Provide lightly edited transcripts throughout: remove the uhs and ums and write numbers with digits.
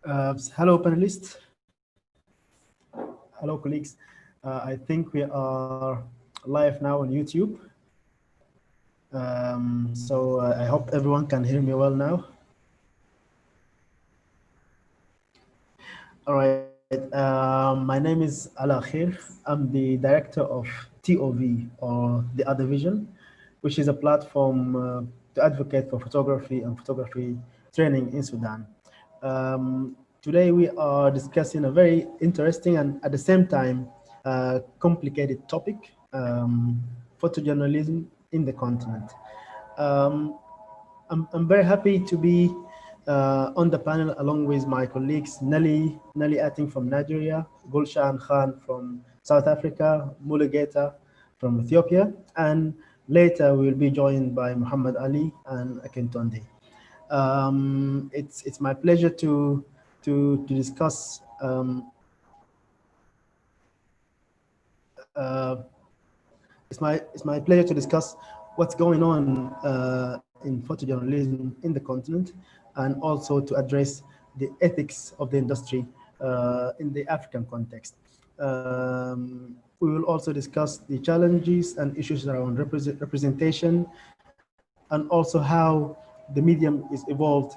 Hello, panelists. Hello, colleagues. I think we are live now on YouTube. I hope everyone can hear me well now. All right. My name is Ala Khair. I'm the director of TOV, or the Other Vision, which is a platform to advocate for photography and photography training in Sudan. Today we are discussing a very interesting and at the same time complicated topic, photojournalism in the continent. I'm very happy to be on the panel along with my colleagues Nelly Ating from Nigeria, Gulshan Khan from South Africa, Mulugeta from Ethiopia, and later we will be joined by Muhammad Ali and Akintonde. It's my pleasure to discuss it's my pleasure to discuss what's going on in photojournalism in the continent, and also to address the ethics of the industry in the African context. We will also discuss the challenges and issues around representation, and also how the medium is evolved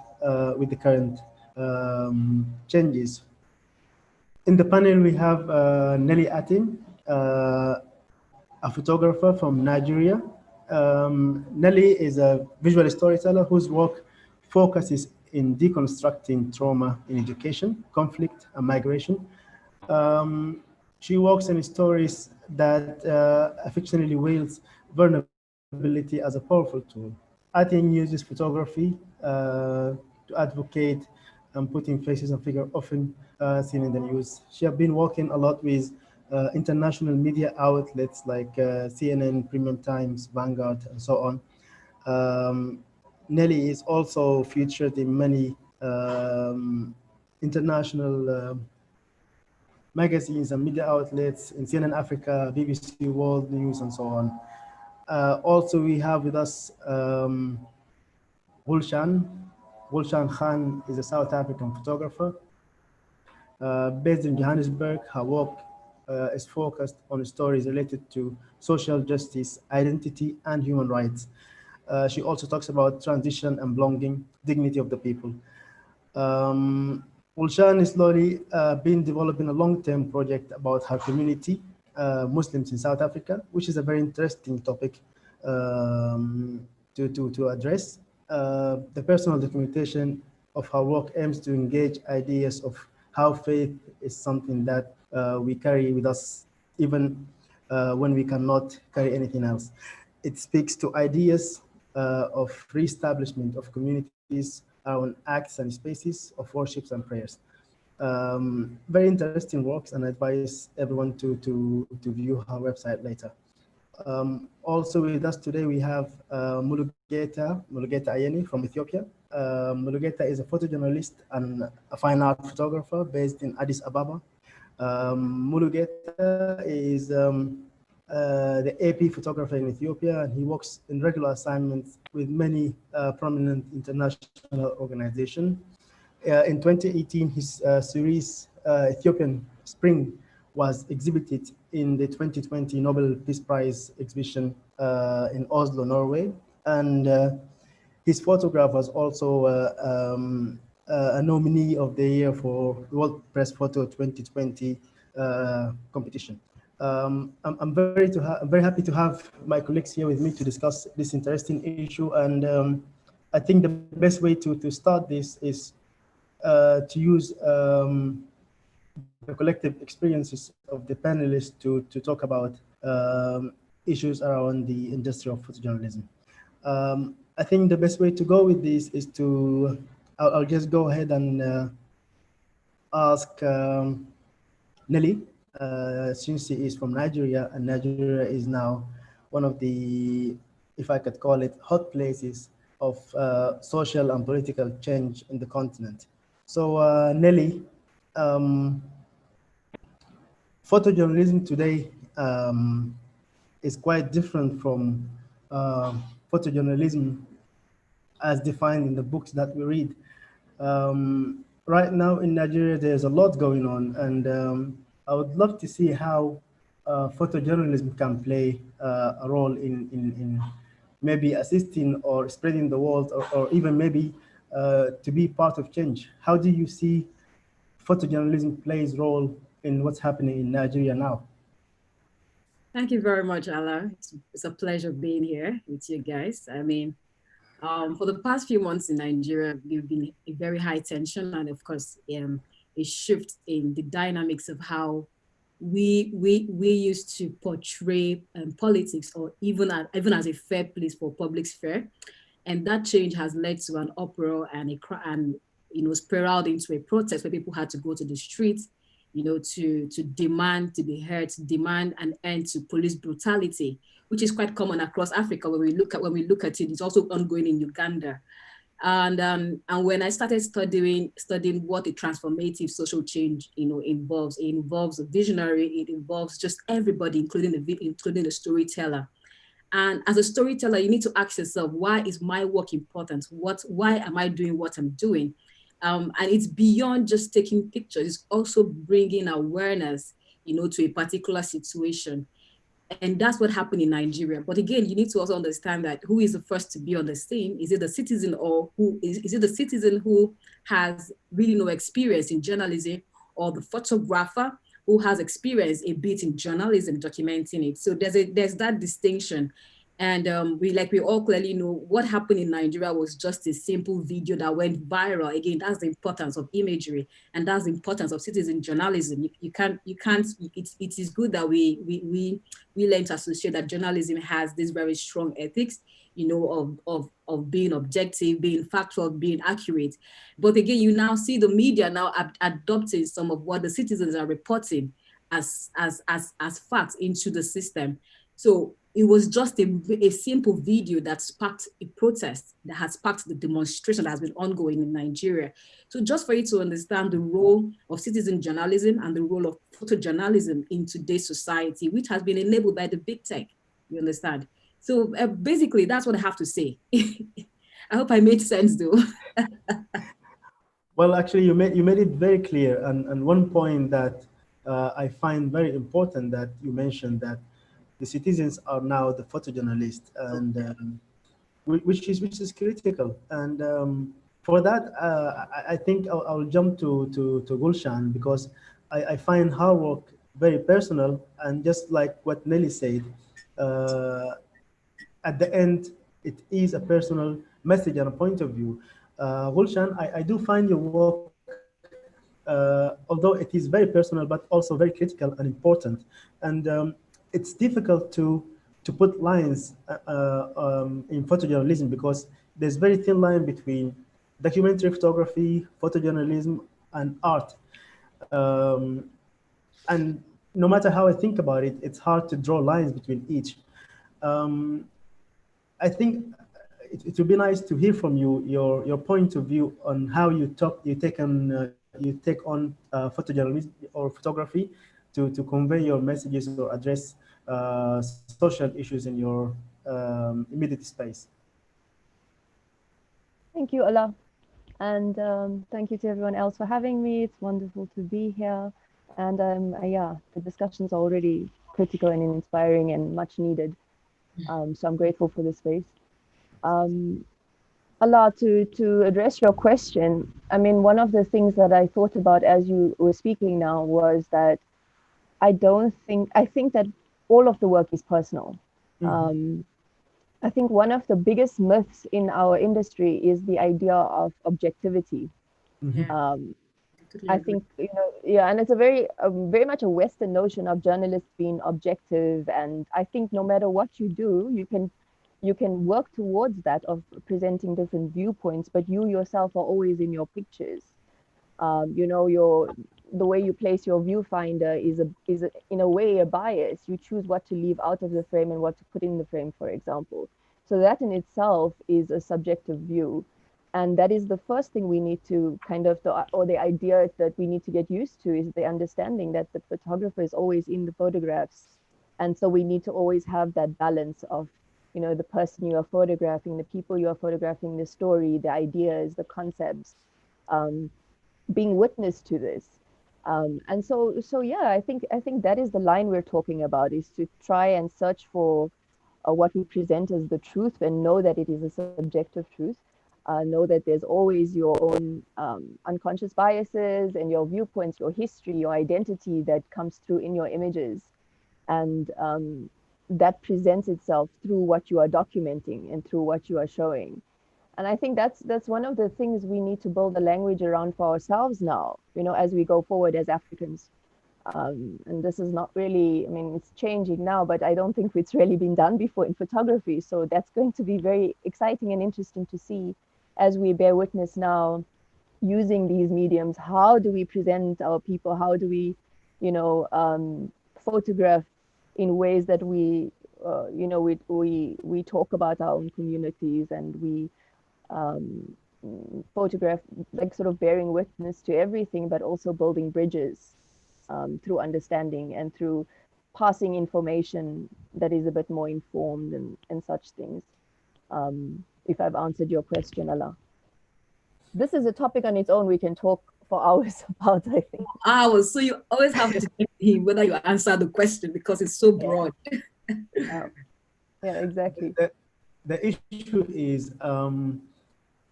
with the current changes. In the panel, we have Nelly Atim, a photographer from Nigeria. Nelly is a visual storyteller whose work focuses in deconstructing trauma in education, conflict, and migration. She works in stories that affectionately wields vulnerability as a powerful tool. Atin uses photography to advocate and putting faces and figures often seen in the news. She has been working a lot with international media outlets like CNN, Premium Times, Vanguard, and so on. Nelly is also featured in many international magazines and media outlets in CNN Africa, BBC World News, and so on. Also, we have with us Gulshan. Gulshan Khan is a South African photographer based in Johannesburg. Her work is focused on stories related to social justice, identity, and human rights. She also talks about transition and belonging, dignity of the people. Gulshan is slowly been developing a long-term project about her community, Muslims in South Africa, which is a very interesting topic to address. The personal documentation of her work aims to engage ideas of how faith is something that we carry with us even when we cannot carry anything else. It speaks to ideas of re-establishment of communities around acts and spaces of worships and prayers. Very interesting works, and I advise everyone to view her website later. Also with us today, we have Mulugeta Ayeni from Ethiopia. Mulugeta is a photojournalist and a fine art photographer based in Addis Ababa. Mulugeta is the AP photographer in Ethiopia, and he works in regular assignments with many prominent international organizations. In 2018, his series Ethiopian Spring was exhibited in the 2020 Nobel Peace Prize exhibition in Oslo, Norway. And his photograph was also a nominee of the year for World Press Photo 2020 competition. I'm very happy to have my colleagues here with me to discuss this interesting issue. And I think the best way to start this is to use the collective experiences of the panelists to talk about issues around the industry of photojournalism. I think the best way to go with this is I'll just go ahead and ask Nelly, since she is from Nigeria, and Nigeria is now one of the, if I could call it, hot places of social and political change in the continent. So Nelly, photojournalism today is quite different from photojournalism as defined in the books that we read. right now in Nigeria, there's a lot going on, and I would love to see how photojournalism can play a role in maybe assisting or spreading the word, or even maybe to be part of change. How do you see photojournalism plays role in what's happening in Nigeria now? Thank you very much, Ala. It's a pleasure being here with you guys. I mean, for the past few months in Nigeria, we've been in very high tension, and of course, a shift in the dynamics of how we used to portray politics, or even as a fair place for public sphere, and that change has led to an uproar and spiraled into a protest where people had to go to the streets, to demand to be heard, to demand an end to police brutality, which is quite common across Africa. When we look at it, it's also ongoing in Uganda. And when I started studying what a transformative social change involves, it involves a visionary, it involves just everybody, including the storyteller. And as a storyteller, you need to ask yourself, why is my work important? Why am I doing what I'm doing? And it's beyond just taking pictures. It's also bringing awareness, to a particular situation. And that's what happened in Nigeria. But again, you need to also understand that who is the first to be on the scene? Is it the citizen, or is it the citizen who has really no experience in journalism, or the photographer who has experience a bit in journalism documenting it? So there's that distinction. And we all clearly know what happened in Nigeria was just a simple video that went viral. Again, that's the importance of imagery, and that's the importance of citizen journalism. You can't. It is good that we learn to associate that journalism has this very strong ethics, of being objective, being factual, being accurate. But again, you now see the media now adopting some of what the citizens are reporting as facts into the system. So it was just a simple video that sparked a protest, that has sparked the demonstration that has been ongoing in Nigeria. So just for you to understand the role of citizen journalism and the role of photojournalism in today's society, which has been enabled by the big tech, you understand? So basically, that's what I have to say. I hope I made sense, though. Well, actually, you made it very clear, and one point that I find very important that you mentioned, that the citizens are now the photojournalists, and which is critical. And for that, I think I'll jump to Gulshan, because I find her work very personal, and just like what Nelly said, uh, at the end, it is a personal message and a point of view. Gulshan, I do find your work, although it is very personal, but also very critical and important. And it's difficult to put lines in photojournalism, because there's very thin line between documentary photography, photojournalism, and art. Um, and no matter how I think about it, it's hard to draw lines between each. Um, I think it would be nice to hear from you your point of view on how you take on photojournalism or photography to convey your messages or address social issues in your immediate space. Thank you, Ola. And thank you to everyone else for having me. It's wonderful to be here. And yeah, the discussion's already critical and inspiring and much needed. So I'm grateful for this space. Um, Allah, to address your question, I mean, one of the things that I thought about as you were speaking now was that I think that all of the work is personal. Mm-hmm. I think one of the biggest myths in our industry is the idea of objectivity. Mm-hmm. Yeah, Um, totally I agree. think, yeah, and it's very much a Western notion of journalists being objective. And I think no matter what you do, you can work towards that of presenting different viewpoints, but you yourself are always in your pictures. Your the way you place your viewfinder is in a way a bias. You choose what to leave out of the frame and what to put in the frame, for example. So that in itself is a subjective view, and that is the first thing we need to or the idea that we need to get used to, is the understanding that the photographer is always in the photographs, and so we need to always have that balance of the person you are photographing, the people you are photographing, the story, the ideas, the concepts. um, being witness to this. And so yeah, I think that is the line we're talking about, is to try and search for what we present as the truth, and know that it is a subjective truth. Know that there's always your own unconscious biases and your viewpoints, your history, your identity that comes through in your images, and that presents itself through what you are documenting and through what you are showing. And I think that's one of the things we need to build a language around for ourselves now, as we go forward as Africans. And this is not really, I mean, it's changing now, but I don't think it's really been done before in photography. So that's going to be very exciting and interesting to see as we bear witness now, using these mediums. How do we present our people? How do we, photograph in ways that we talk about our own communities, and we um, photograph, like sort of bearing witness to everything, but also building bridges through understanding and through passing information that is a bit more informed, and such things. If I've answered your question, Allah. This is a topic on its own we can talk for hours about, I think. Hours. So you always have to check him whether you answer the question, because it's so broad. Yeah, exactly. The issue is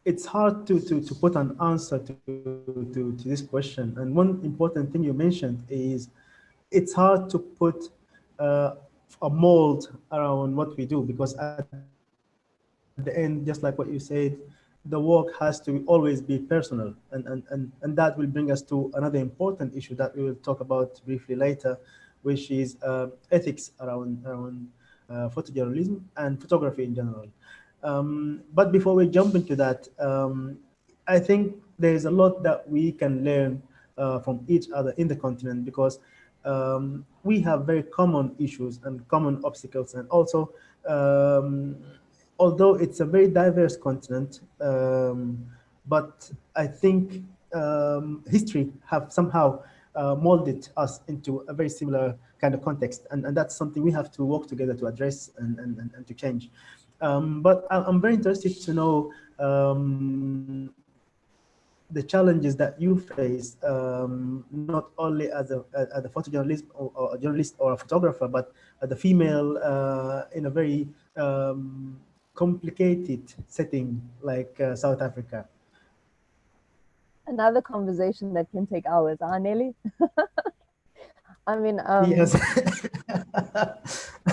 it's hard to put an answer to this question. And one important thing you mentioned is it's hard to put a mold around what we do, because at the end, just like what you said, the work has to always be personal. And that will bring us to another important issue that we will talk about briefly later, which is ethics around photojournalism and photography in general. But before we jump into that, I think there's a lot that we can learn from each other in the continent, because we have very common issues and common obstacles. And also, although it's a very diverse continent, but I think history have somehow molded us into a very similar kind of context. And that's something we have to work together to address and to change. But I'm very interested to know the challenges that you face, not only as a photojournalist or a journalist or a photographer, but as a female in a very complicated setting like South Africa. Another conversation that can take hours, Nelly? I mean, Yes.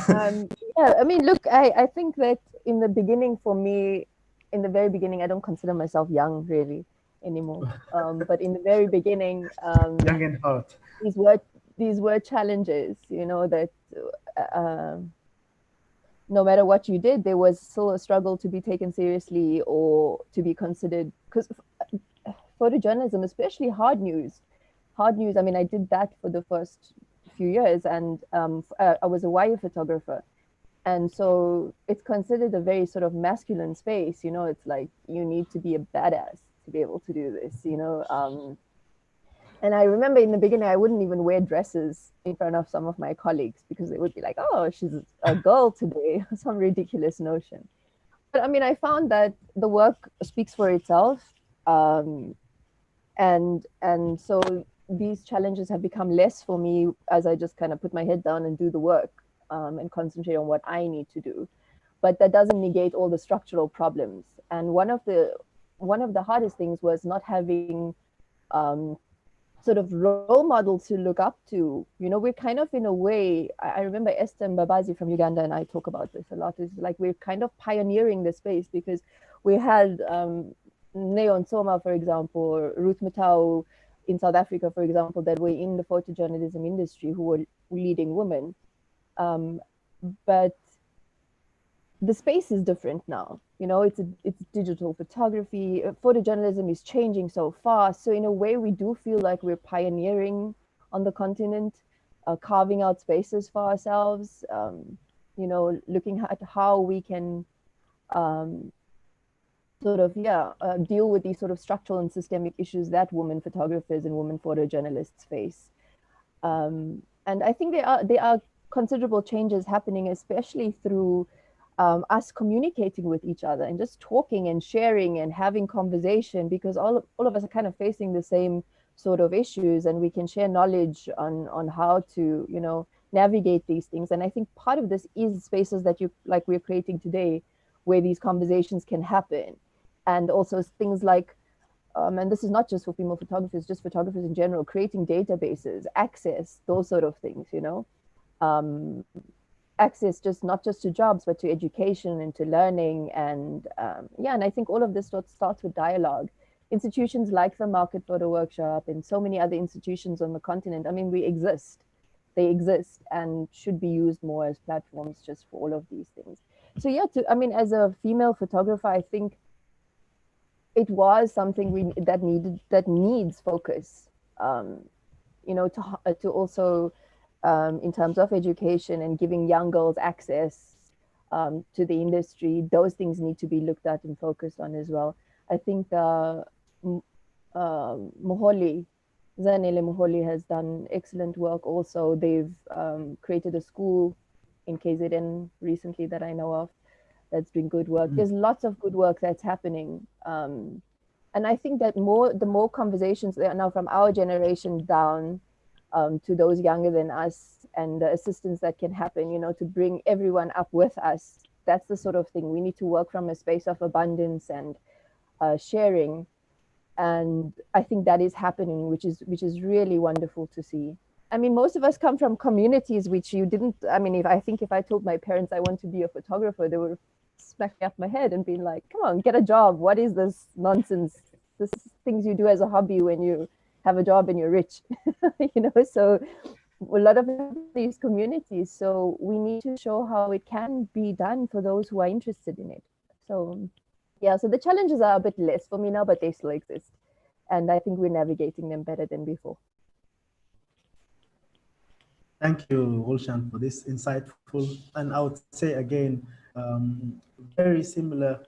yeah, I mean, look, I think that in the beginning, for me, in the very beginning, I don't consider myself young really anymore. But in the very beginning, Young and hot. these were challenges, that no matter what you did, there was still a struggle to be taken seriously or to be considered. Because photojournalism, especially hard news. I mean, I did that for the first few years, and I was a wire photographer. And so it's considered a very sort of masculine space, it's like you need to be a badass to be able to do this, and I remember in the beginning, I wouldn't even wear dresses in front of some of my colleagues, because they would be like, oh, she's a girl today, some ridiculous notion. But I mean, I found that the work speaks for itself. And so these challenges have become less for me as I just kind of put my head down and do the work, and concentrate on what I need to do. But that doesn't negate all the structural problems. And one of the hardest things was not having sort of role models to look up to. We're kind of, in a way, I remember Esther Mbabazi from Uganda and I talk about this a lot. It's like we're kind of pioneering the space, because we had Neon Soma, for example, or Ruth Matau in South Africa, for example, that were in the photojournalism industry, who were leading women. But the space is different now. It's digital photography. Photojournalism is changing so fast. So in a way, we do feel like we're pioneering on the continent, carving out spaces for ourselves, looking at how we can sort of, deal with these sort of structural and systemic issues that women photographers and women photojournalists face. And I think there are considerable changes happening, especially through us communicating with each other and just talking and sharing and having conversation, because all of us are kind of facing the same sort of issues, and we can share knowledge on how to, you know, navigate these things. And I think part of this is spaces that you, like we're creating today, where these conversations can happen. And also things like, and this is not just for female photographers, just photographers in general, creating databases, access, those sort of things, you know, access just not just to jobs, but to education and to learning. And yeah, and I think all of this starts with dialogue. Institutions like the Market Photo Workshop and so many other institutions on the continent, I mean, we exist. They exist and should be used more as platforms just for all of these things. So yeah, I mean, as a female photographer, I think it was something that needs focus. You know, to also in terms of education and giving young girls access to the industry, those things need to be looked at and focused on as well. I think Moholi, Zanele Moholi has done excellent work also. They've created a school in KZN recently that I know of that's doing good work. There's lots of good work that's happening. And I think that the more conversations that are now from our generation down to those younger than us, and the assistance that can happen, you know, to bring everyone up with us, that's the sort of thing. We need to work from a space of abundance and sharing. And I think that is happening, which is really wonderful to see. I mean, most of us come from communities which you didn't, I mean, if I told my parents I want to be a photographer, they would smack me up my head and be like, come on, get a job. What is this nonsense? This is things you do as a hobby when you have a job and you're rich, you know? So a lot of these communities, so we need to show how it can be done for those who are interested in it. So yeah, so the challenges are a bit less for me now, but they still exist. And I think we're navigating them better than before. Thank you, Wolshan, for this insightful, and I would say again, very similar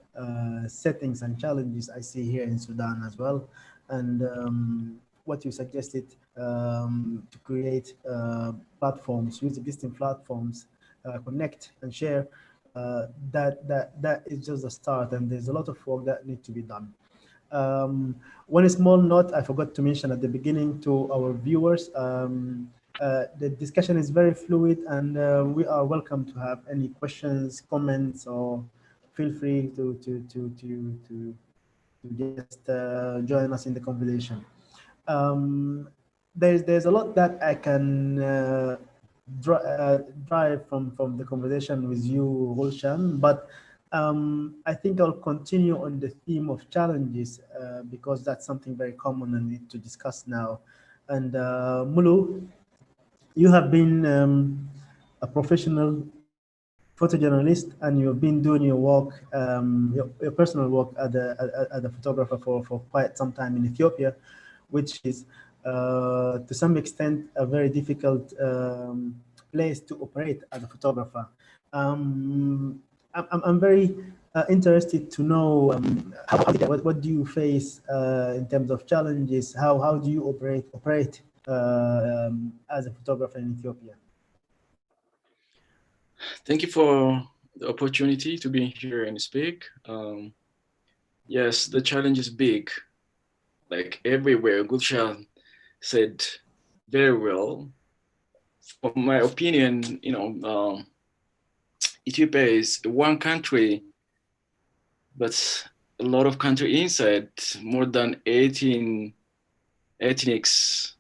settings and challenges I see here in Sudan as well. And what you suggested to create platforms, use existing platforms, connect and share, that is just a start, and there's a lot of work that needs to be done. One small note I forgot to mention at the beginning to our viewers. The discussion is very fluid, and we are welcome to have any questions, comments, or feel free to just join us in the conversation. There's a lot that I can drive from the conversation with you, Wolshan, but I think I'll continue on the theme of challenges because that's something very common and need to discuss now. And Mulu, you have been a professional photojournalist, and you've been doing your work, your personal work as a photographer for quite some time in Ethiopia, which is to some extent a very difficult place to operate as a photographer. I'm very interested to know what do you face in terms of challenges? How do you operate as a photographer in Ethiopia? Thank you for the opportunity to be here and speak. Yes, the challenge is big, like everywhere. Gulshan said very well. From my opinion, you know, Ethiopia is one country, but a lot of country inside, more than 18 ethnics,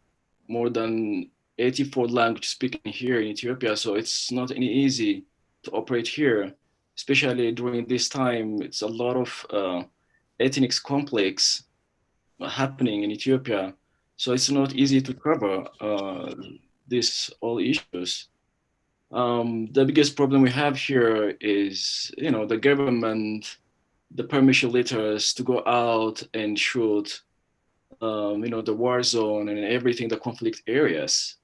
more than 84 language speaking here in Ethiopia. So it's not any easy to operate here, especially during this time. It's a lot of ethnic complex happening in Ethiopia. So it's not easy to cover these all issues. The biggest problem we have here is, you know, the government, the permission letters to go out and shoot you know, the war zone and everything, the conflict areas.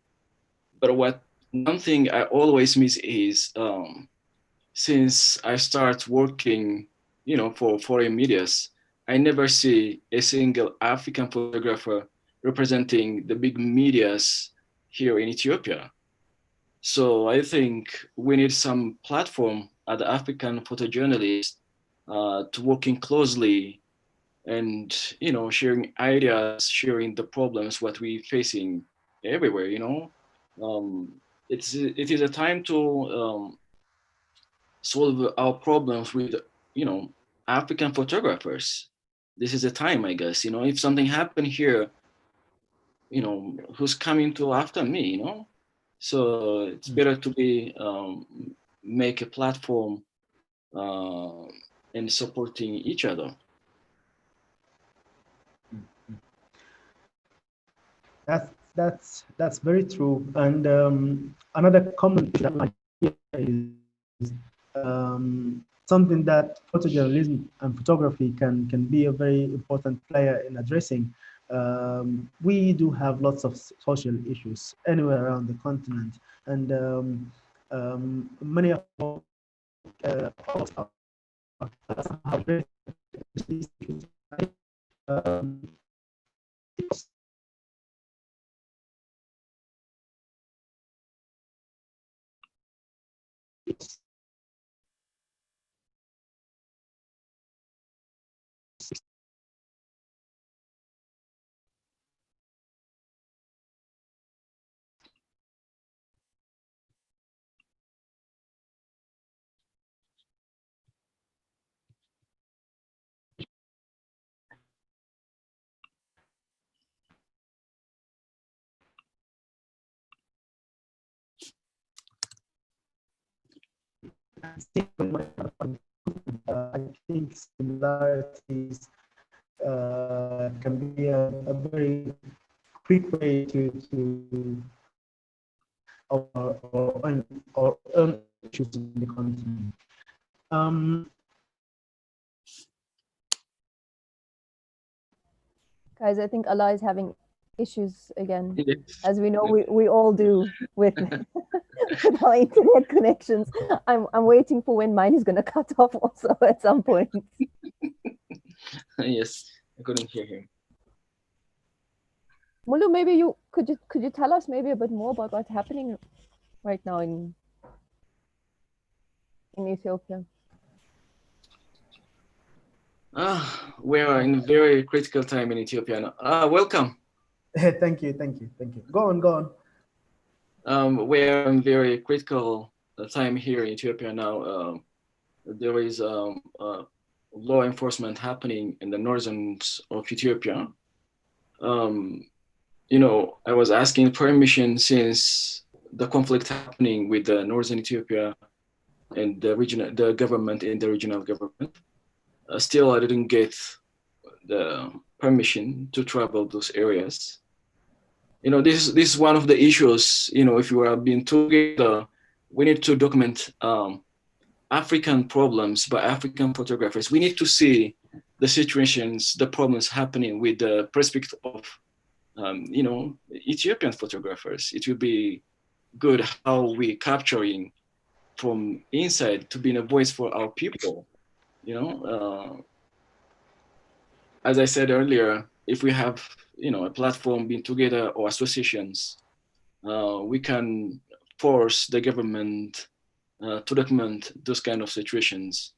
But one thing I always miss is since I start working, you know, for foreign medias, I never see a single African photographer representing the big medias here in Ethiopia. So I think we need some platform at the African photojournalists to working closely and, you know, sharing ideas, sharing the problems, what we're facing everywhere, you know. It is a time to solve our problems with, you know, African photographers. This is a time, I guess, you know, if something happened here, you know, who's coming to after me, you know? So it's better to be make a platform uh, and supporting each other. That's very true. And another common issue that is something that photojournalism and photography can be a very important player in addressing. We do have lots of social issues anywhere around the continent, and many of us are somehow addressing these issues. Um, I think similarities can be a very quick way to our own issues in the continent. Guys, I think Allah is having issues again, Yes. as we know we all do with with our internet connections. I'm waiting for when mine is going to cut off also at some point. Yes, I couldn't hear him. Mulu, maybe you could you tell us maybe a bit more about what's happening right now in Ethiopia? We are in a very critical time in Ethiopia now. Welcome. Thank you. Go on. We are in very critical time here in Ethiopia now. There is law enforcement happening in the northern of Ethiopia. You know, I was asking permission since the conflict happening with the northern Ethiopia and the government and the regional government. Still, I didn't get the permission to travel those areas. You know, this is one of the issues. You know, if you are being together, we need to document African problems by African photographers. We need to see the situations, the problems happening with the perspective of, you know, Ethiopian photographers. It will be good how we capturing from inside to be a voice for our people. You know, as I said earlier, if we have, you know, a platform being together or associations, we can force the government to document those kind of situations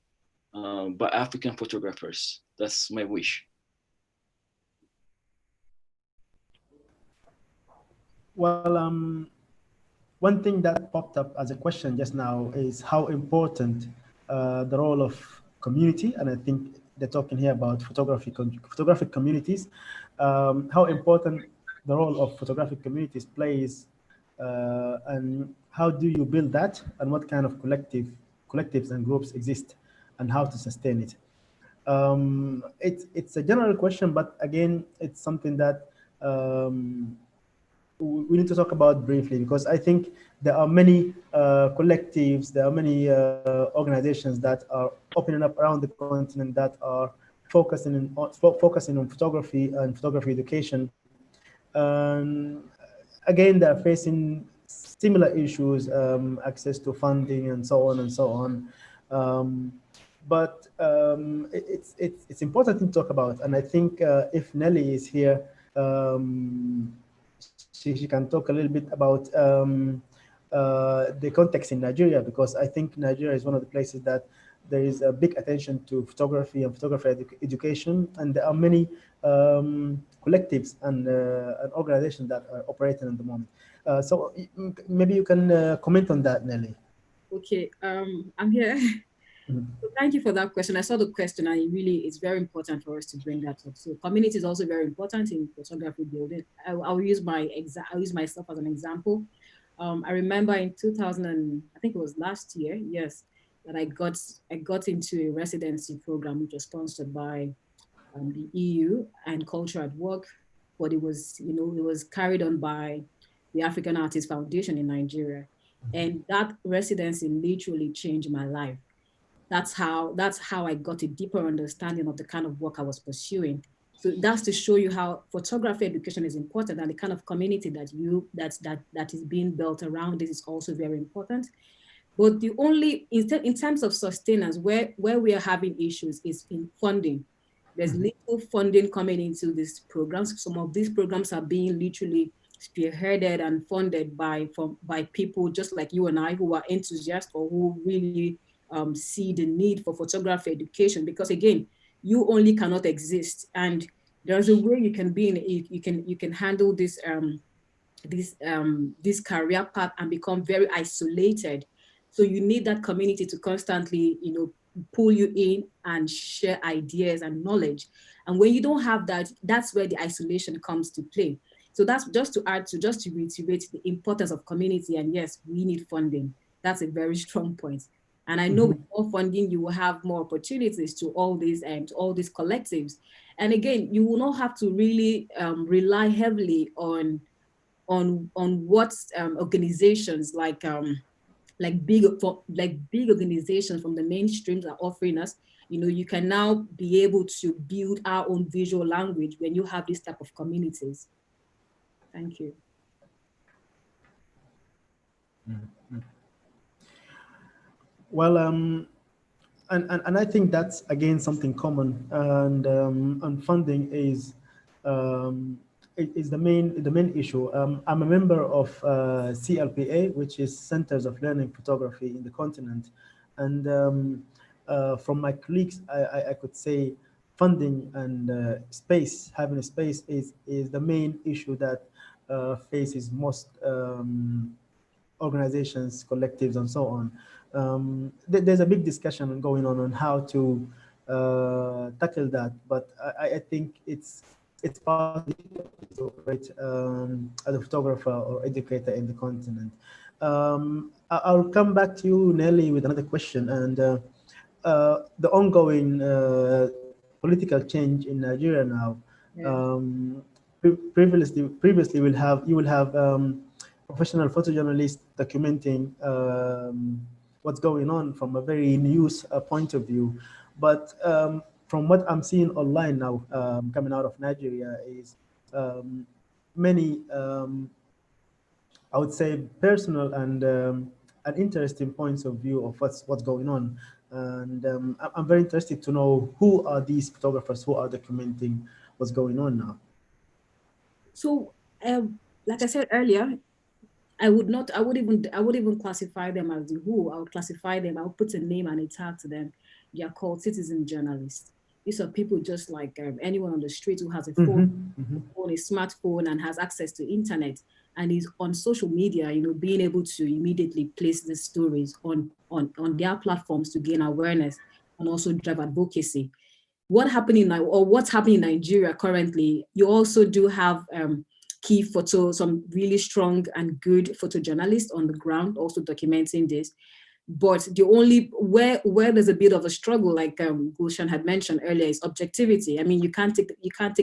by African photographers. That's my wish. Well, one thing that popped up as a question just now is how important the role of community, and I think they're talking here about photographic communities, how important the role of photographic communities plays, and how do you build that, and what kind of collectives and groups exist, and how to sustain it. It's a general question, but again, it's something that we need to talk about briefly, because I think there are many collectives, there are many organizations that are opening up around the continent that are focusing on photography and photography education. Again, they're facing similar issues, access to funding and so on and so on. But it's important to talk about, and I think if Nelly is here, she can talk a little bit about the context in Nigeria, because I think Nigeria is one of the places that there is a big attention to photography and photography education, and there are many collectives and organizations that are operating at the moment. So maybe you can comment on that, Nelly. Okay, I'm here. So thank you for that question. I saw the question, and it's very important for us to bring that up. So community is also very important in photography building. I'll use myself as an example. I remember in 2000, I think it was last year, yes, that I got into a residency program which was sponsored by the EU and Culture at Work, but it was carried on by the African Artists Foundation in Nigeria, and that residency literally changed my life. That's how I got a deeper understanding of the kind of work I was pursuing. So that's to show you how photography education is important, and the kind of community that is being built around this is also very important. But the only in terms of sustenance, where we are having issues is in funding. There's little funding coming into these programs. Some of these programs are being literally spearheaded and funded by people just like you and I, who are enthusiasts or who really see the need for photography education. Because again, you only cannot exist, and there's a way you can be in you can handle this career path and become very isolated. So you need that community to constantly, pull you in and share ideas and knowledge. And when you don't have that, that's where the isolation comes to play. So that's just to reiterate the importance of community. And yes, we need funding. That's a very strong point. And I know with more funding, you will have more opportunities to all these collectives. And again, you will not have to really rely heavily on what organizations like big organizations from the mainstreams are offering us. You can now be able to build our own visual language when you have this type of communities. Thank you. Well, and I think that's again something common, and funding is the main issue. I'm a member of CLPA, which is Centers of Learning Photography in the continent, and from my colleagues, I could say funding and having a space is the main issue that faces most organizations, collectives, and so on. There's a big discussion going on how to tackle that, but I think it's part of the to operate as a photographer or educator in the continent. I'll come back to you, Nelly, with another question, and the ongoing political change in Nigeria now. Yeah. Previously, you will have professional photojournalists documenting what's going on from a very news point of view. But from what I'm seeing online now, coming out of Nigeria, is many, I would say, personal and interesting points of view of what's going on. And I'm very interested to know who are these photographers who are documenting what's going on now. So, like I said earlier, I would even classify them as the who. I would classify them, I would put a name and a tag to them. They are called citizen journalists. These are people just like anyone on the street who has a phone, a smartphone, and has access to internet, and is on social media, being able to immediately place these stories on their platforms to gain awareness and also drive advocacy. What's happening in Nigeria currently, you also do have some really strong and good photojournalists on the ground also documenting this. But the only where there's a bit of a struggle, like Gulshan had mentioned earlier, is objectivity. I mean, you can't take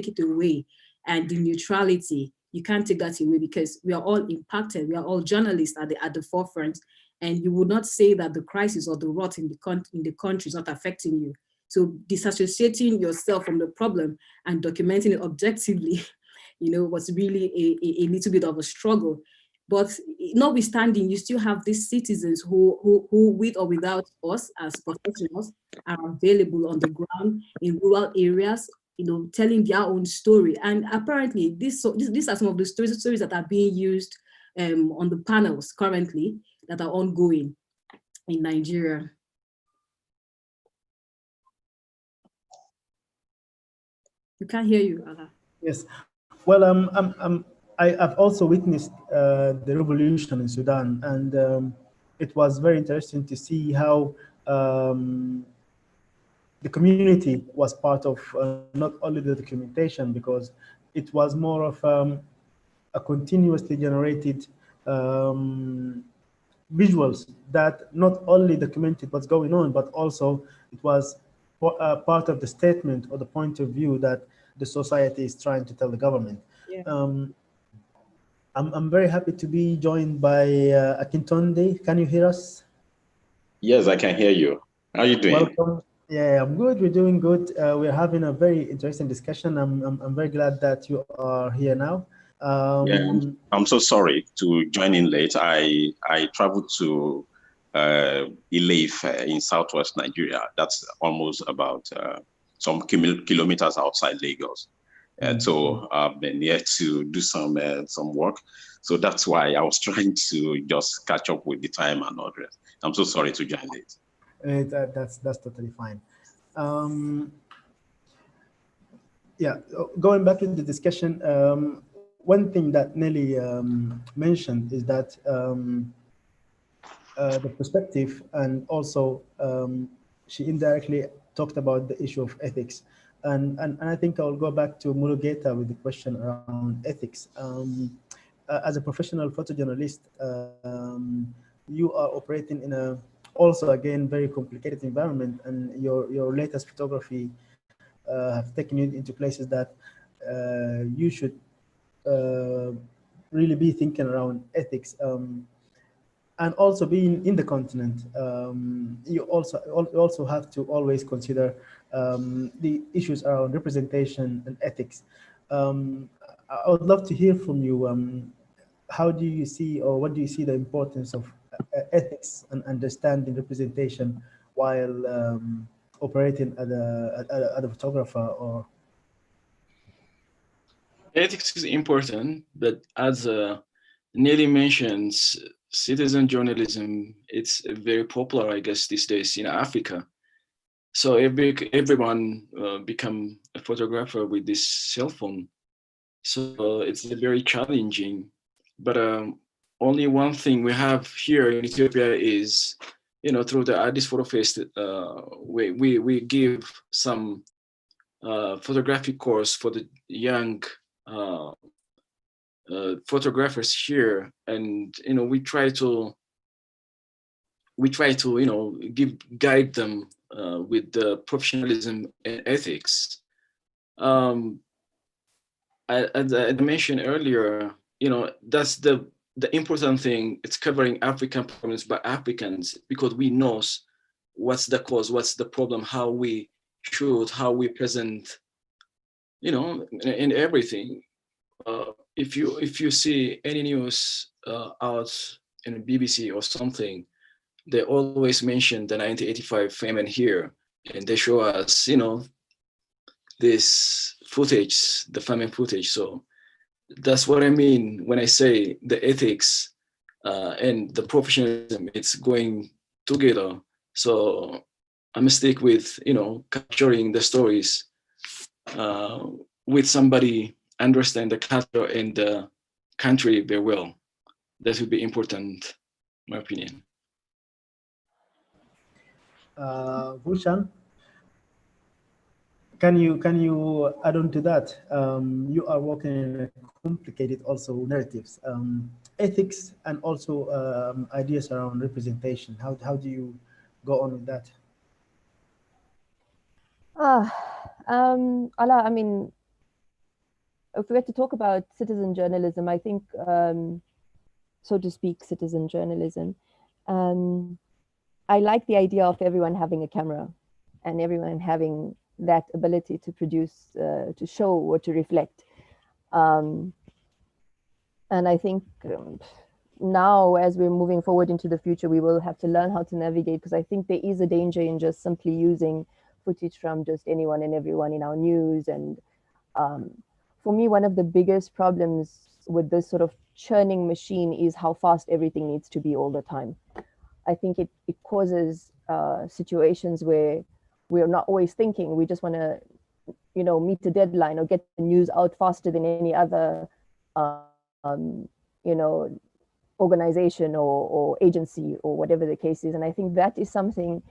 it away, and the neutrality, you can't take that away, because we are all impacted. We are all journalists at the forefront, and you would not say that the crisis or the rot in the country is not affecting you. So disassociating yourself from the problem and documenting it objectively, was really a little bit of a struggle. But notwithstanding, you still have these citizens who with or without us as professionals, are available on the ground in rural areas, telling their own story. And apparently, these are some of the stories that are being used on the panels currently that are ongoing in Nigeria. We can't hear you, Allah. Yes. Well, I've also witnessed the revolution in Sudan, and it was very interesting to see how the community was part of not only the documentation, because it was more of a continuously generated visuals that not only documented what's going on, but also it was part of the statement or the point of view that the society is trying to tell the government. Yeah. I'm very happy to be joined by Akintonde. Can you hear us? Yes, I can hear you. How are you doing? Welcome. Yeah, I'm good. We're doing good. We're having a very interesting discussion. I'm very glad that you are here now. Yeah, I'm so sorry to join in late. I traveled to Ile-Ife in southwest Nigeria. That's almost about some kilometers outside Lagos. So I've been here to do some work. So that's why I was trying to just catch up with the time and all that. I'm so sorry to join late. That's totally fine. Yeah, going back to the discussion, one thing that Nelly mentioned is that the perspective, and also she indirectly talked about the issue of ethics. And I think I'll go back to Mulugeta with the question around ethics. As a professional photojournalist, you are operating in a also again very complicated environment, and your latest photography have taken you into places that you should really be thinking around ethics. And also being in the continent, you also have to always consider the issues around representation and ethics. I would love to hear from you. How do you see, or what do you see the importance of ethics and understanding representation while operating as a photographer? Or Ethics is important, but as Nearly mentions, citizen journalism, it's very popular, I guess, these days in Africa. So everyone become a photographer with this cell phone. So it's very challenging. But only one thing we have here in Ethiopia is, through the Addis Photo Fest, we give some photographic course for the young photographers here, and we try to guide them with the professionalism and ethics. As I mentioned earlier, that's the important thing. It's covering African problems by Africans, because we know what's the cause, what's the problem, how we present, in everything. If you see any news out in BBC or something, they always mention the 1985 famine here, and they show us, this footage, the famine footage. So that's what I mean when I say the ethics and the professionalism, it's going together. So I'm stick with, capturing the stories with somebody understand the culture and the country very well. That would be important, in my opinion. Bhushan, can you add on to that? You are working in a complicated also narratives, ethics, and also ideas around representation. How do you go on with that? Ala, I mean, if we were to talk about citizen journalism, I think, so to speak, citizen journalism, I like the idea of everyone having a camera and everyone having that ability to produce, to show or to reflect. And I think now, as we're moving forward into the future, we will have to learn how to navigate, because I think there is a danger in just simply using footage from just anyone and everyone in our news. And for me, one of the biggest problems with this sort of churning machine is how fast everything needs to be all the time. I think it causes situations where we're not always thinking. We just want to you know, meet a deadline or get the news out faster than any other, you know, organization or agency or whatever the case is. And I think that is something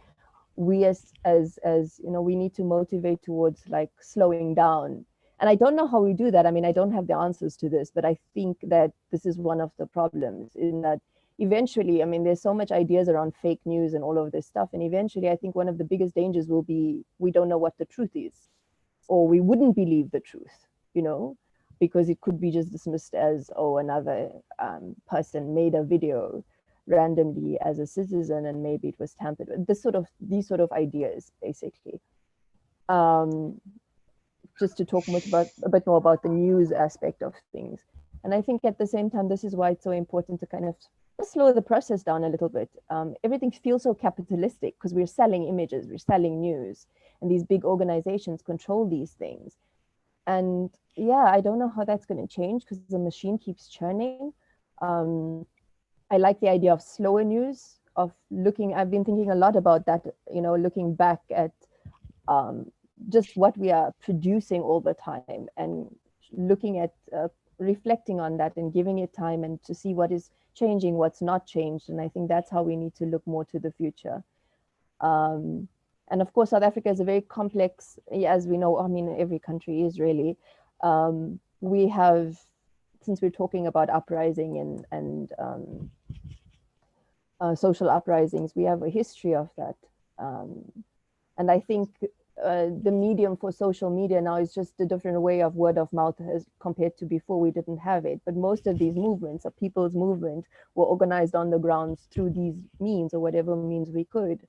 we as you know, we need to motivate towards, like slowing down. And I don't know how we do that. I mean, I don't have the answers to this, but I think that this is one of the problems, in that eventually, I mean, there's so much ideas around fake news and all of this stuff. And eventually, I think one of the biggest dangers will be we don't know what the truth is, or we wouldn't believe the truth, you know, because it could be just dismissed as, oh, another person made a video randomly as a citizen and maybe it was tampered with. These sort of ideas, basically. Just to talk a bit more about the news aspect of things. And I think at the same time, this is why it's so important to kind of slow the process down a little bit. Everything feels so capitalistic because we're selling images, we're selling news, and these big organizations control these things. And yeah, I don't know how that's going to change because the machine keeps churning. I like the idea of slower news, of looking, I've been thinking a lot about that, you know, looking back at just what we are producing all the time and looking at reflecting on that and giving it time and to see what is changing, what's not changed. And I think that's how we need to look more to the future. And of course, South Africa is a very complex, as we know, I mean, every country is really. We have, since we're talking about uprising and social uprisings, we have a history of that. And I think the medium for social media now is just a different way of word of mouth as compared to before. We didn't have it, but most of these movements, a people's movement, were organized on the grounds through these means or whatever means we could.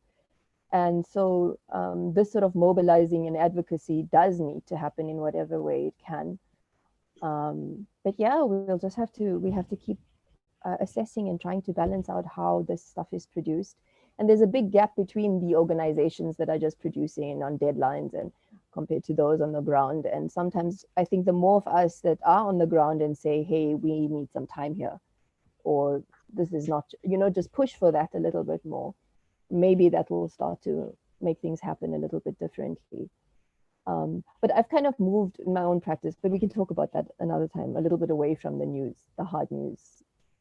And so this sort of mobilizing and advocacy does need to happen in whatever way it can. But yeah, we have to keep assessing and trying to balance out how this stuff is produced. And there's a big gap between the organizations that are just producing on deadlines and compared to those on the ground. And sometimes I think the more of us that are on the ground and say, hey, we need some time here, or this is not, you know, just push for that a little bit more, maybe that will start to make things happen a little bit differently. But I've kind of moved in my own practice, but we can talk about that another time, a little bit away from the news, the hard news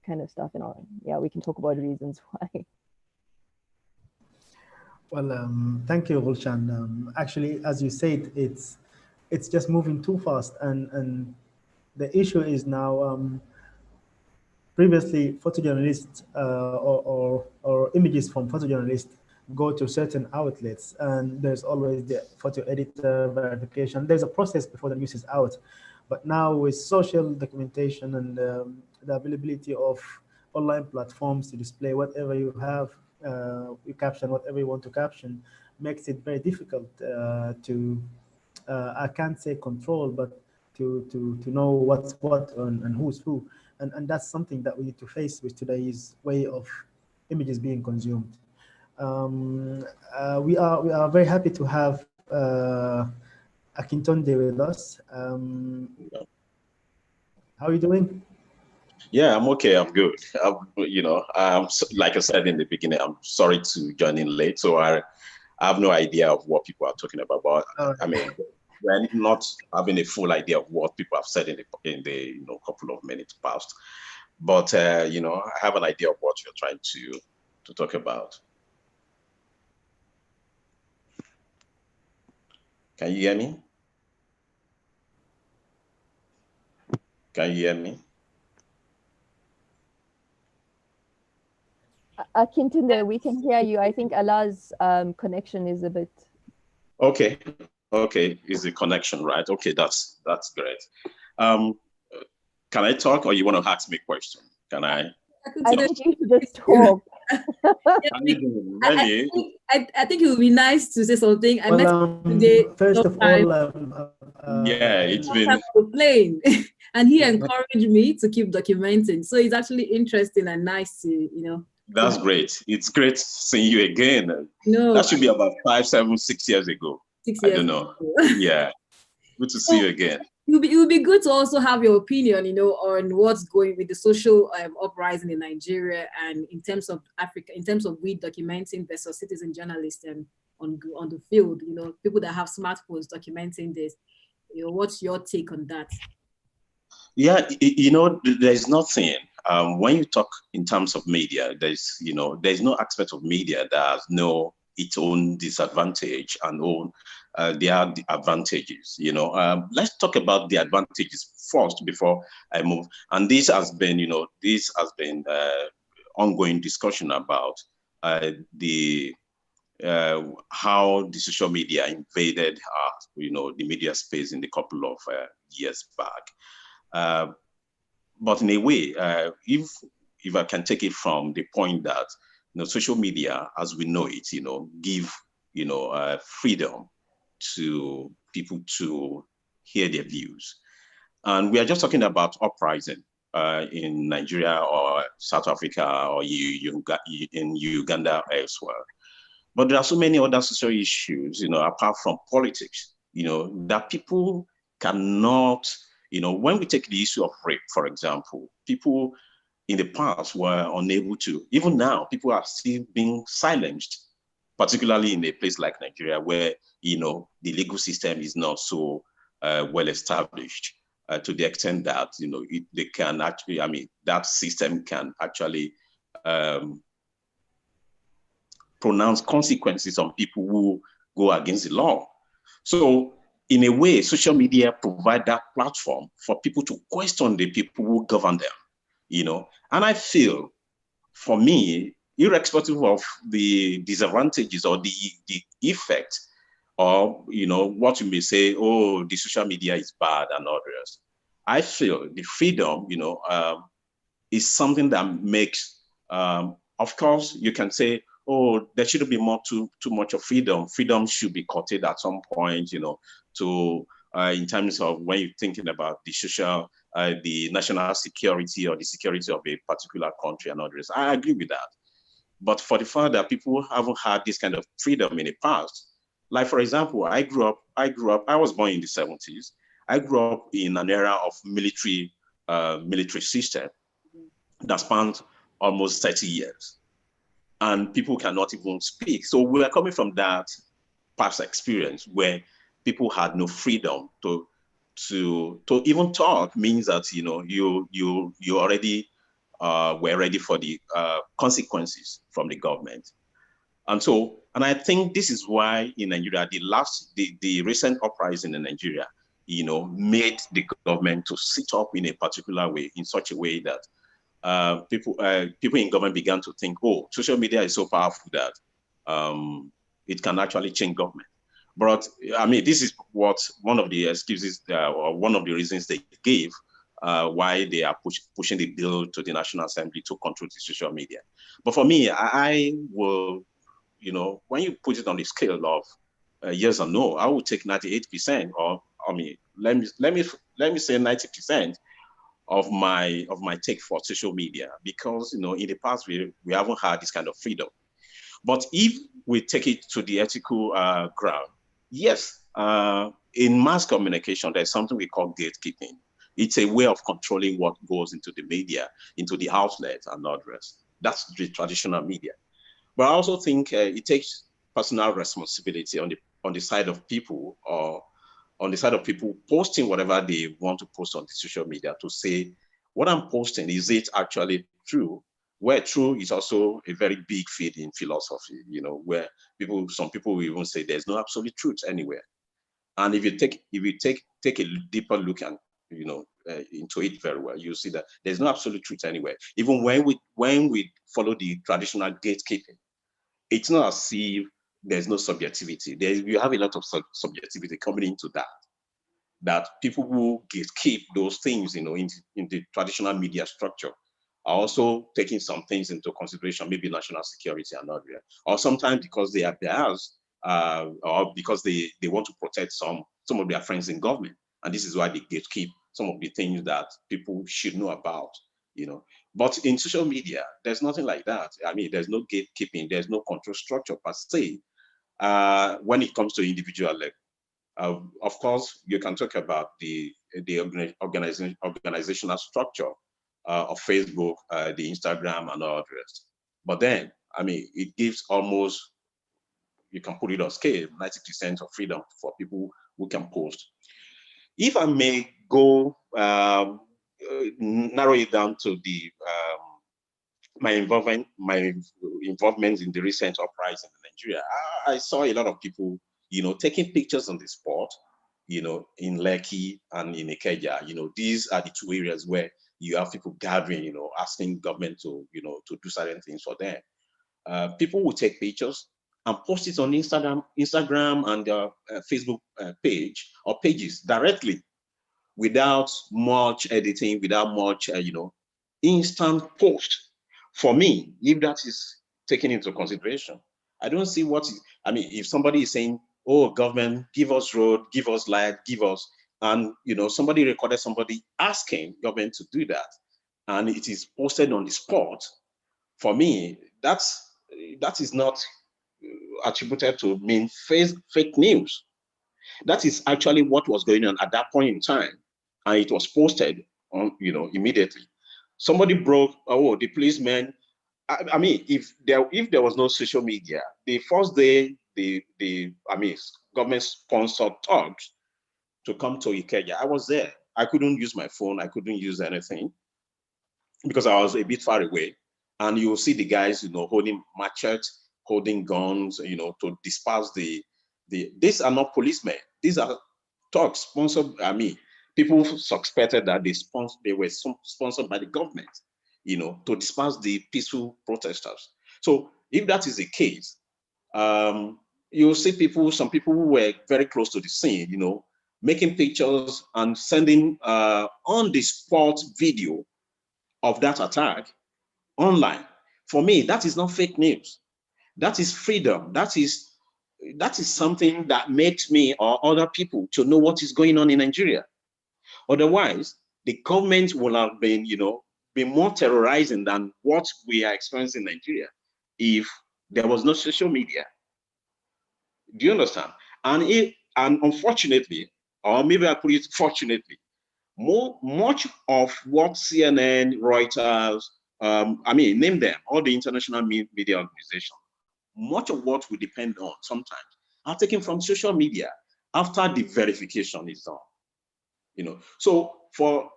kind of stuff. And all. Yeah, we can talk about reasons why. Well, thank you, Gulshan. Actually, as you said, it's just moving too fast, and the issue is now. Previously, photojournalists or images from photojournalists go to certain outlets, and there's always the photo editor verification. There's a process before the news is out, but now with social documentation and the availability of online platforms to display whatever you have, you caption whatever you want to caption, makes it very difficult to I can't say control, but to know what's what and who's who. And that's something that we need to face with today's way of images being consumed. We are very happy to have Akintonde with us. How are you doing? Yeah, I'm okay. I'm good. Like I said in the beginning, I'm sorry to join in late, so I have no idea of what people are talking about. But I mean, we're not having a full idea of what people have said in the couple of minutes past. But I have an idea of what you're trying to talk about. Can you hear me? Can you hear me? Akintunde, we can hear you. I think Allah's connection is a bit. Okay, is the connection right? Okay, that's great. Can I talk, or you want to ask me a question? Can I? I think you should just talk. I think it would be nice to say something. I met today. First of all, yeah, it's been playing, and he encouraged me to keep documenting. So it's actually interesting and nice to That's great. It's great seeing you again. No, that should be about 5, 7, 6 years ago. 6 years. I don't know. Yeah, good to see you again. It would be good to also have your opinion, on what's going with the social uprising in Nigeria, and in terms of Africa, in terms of we documenting versus citizen journalists and on the field, people that have smartphones documenting this. What's your take on that? Yeah, there's nothing. When you talk in terms of media, there's no aspect of media that has no its own disadvantage and own their advantages. Let's talk about the advantages first before I move. And this has been ongoing discussion about the how the social media invaded the media space in a couple of years back. Uh, but in a way, if I can take it from the point that social media, as we know it, give freedom to people to hear their views, and we are just talking about uprising in Nigeria or South Africa or in Uganda or elsewhere. But there are so many other social issues, apart from politics, that people cannot, when we take the issue of rape, for example, people in the past were unable to, even now, people are still being silenced, particularly in a place like Nigeria, where, the legal system is not so well established to the extent that, they can actually, that system can actually pronounce consequences on people who go against the law. So in a way, social media provide that platform for people to question the people who govern them, And I feel, for me, irrespective of the disadvantages or the effect, or, what you may say, oh, the social media is bad and others, I feel the freedom, is something that makes, of course, you can say, oh, there shouldn't be too much of freedom. Freedom should be curtailed at some point, to in terms of when you're thinking about the social, the national security or the security of a particular country and others. I agree with that. But for the fact that people haven't had this kind of freedom in the past, like for example, I was born in the 70s. I grew up in an era of military system that spanned almost 30 years. And people cannot even speak. So we are coming from that past experience where people had no freedom to even talk. Means that you already were ready for the consequences from the government. And I think this is why in Nigeria, the recent uprising in Nigeria, made the government to sit up in a particular way, in such a way that people in government began to think, oh, social media is so powerful that it can actually change government. But this is what one of the excuses or one of the reasons they gave why they are pushing the bill to the National Assembly to control the social media. But for me, I will, when you put it on the scale of yes or no, I would take 98%, or let me say 90%. Of my take for social media, because in the past we haven't had this kind of freedom. But if we take it to the ethical ground, yes, in mass communication, there's something we call gatekeeping. It's a way of controlling what goes into the media, into the outlets and others. That's the traditional media. But I also think it takes personal responsibility on the side of people, or on the side of people posting whatever they want to post on the social media, to say, what I'm posting, is it actually true? Where true is also a very big field in philosophy, where some people will even say there's no absolute truth anywhere. And if you take a deeper look and into it very well, you see that there's no absolute truth anywhere. Even when we follow the traditional gatekeeping, it's not as if there's no subjectivity. You have a lot of subjectivity coming into that people who gatekeep those things, in the traditional media structure, are also taking some things into consideration, maybe national security and other, or sometimes because they are biased, or because they want to protect some of their friends in government, and this is why they gatekeep some of the things that people should know about. But in social media, there's nothing like that. There's no gatekeeping, there's no control structure per se. When it comes to individual level, of course, you can talk about the organizational structure of Facebook, the Instagram, and all the rest. But then, it gives almost, you can put it on scale, 90% of freedom for people who can post. if I may go narrow it down to the my involvement in the recent uprising in Nigeria, I saw a lot of people, taking pictures on the spot, in Lekki and in Ikeja. These are the two areas where you have people gathering, asking government to, to do certain things for them. People will take pictures and post it on Instagram and Facebook page or pages directly, without much editing, without much, instant post. For me, if that is taken into consideration, I don't see if somebody is saying, oh, government, give us road, give us light, give us, and, somebody recorded somebody asking government to do that, and it is posted on the spot, for me, that is not attributed to mean fake news. That is actually what was going on at that point in time, and it was posted on, immediately. Somebody broke. Oh, the policeman. If there was no social media, the first day the government sponsored talks to come to Ikeja, I was there. I couldn't use my phone. I couldn't use anything because I was a bit far away. And you'll see the guys, holding machetes, holding guns, to disperse these are not policemen. These are talks sponsored. People suspected that they were sponsored by the government, to disperse the peaceful protesters. So if that is the case, you'll see some people who were very close to the scene, making pictures and sending on the spot video of that attack online. For me, that is not fake news. That is freedom. That is something that makes me or other people to know what is going on in Nigeria. Otherwise, the government will have been, been more terrorizing than what we are experiencing in Nigeria if there was no social media. Do you understand? And unfortunately, or maybe I put it fortunately, much of what CNN, Reuters, name them, all the international media organizations, much of what we depend on sometimes are taken from social media after the verification is done. So for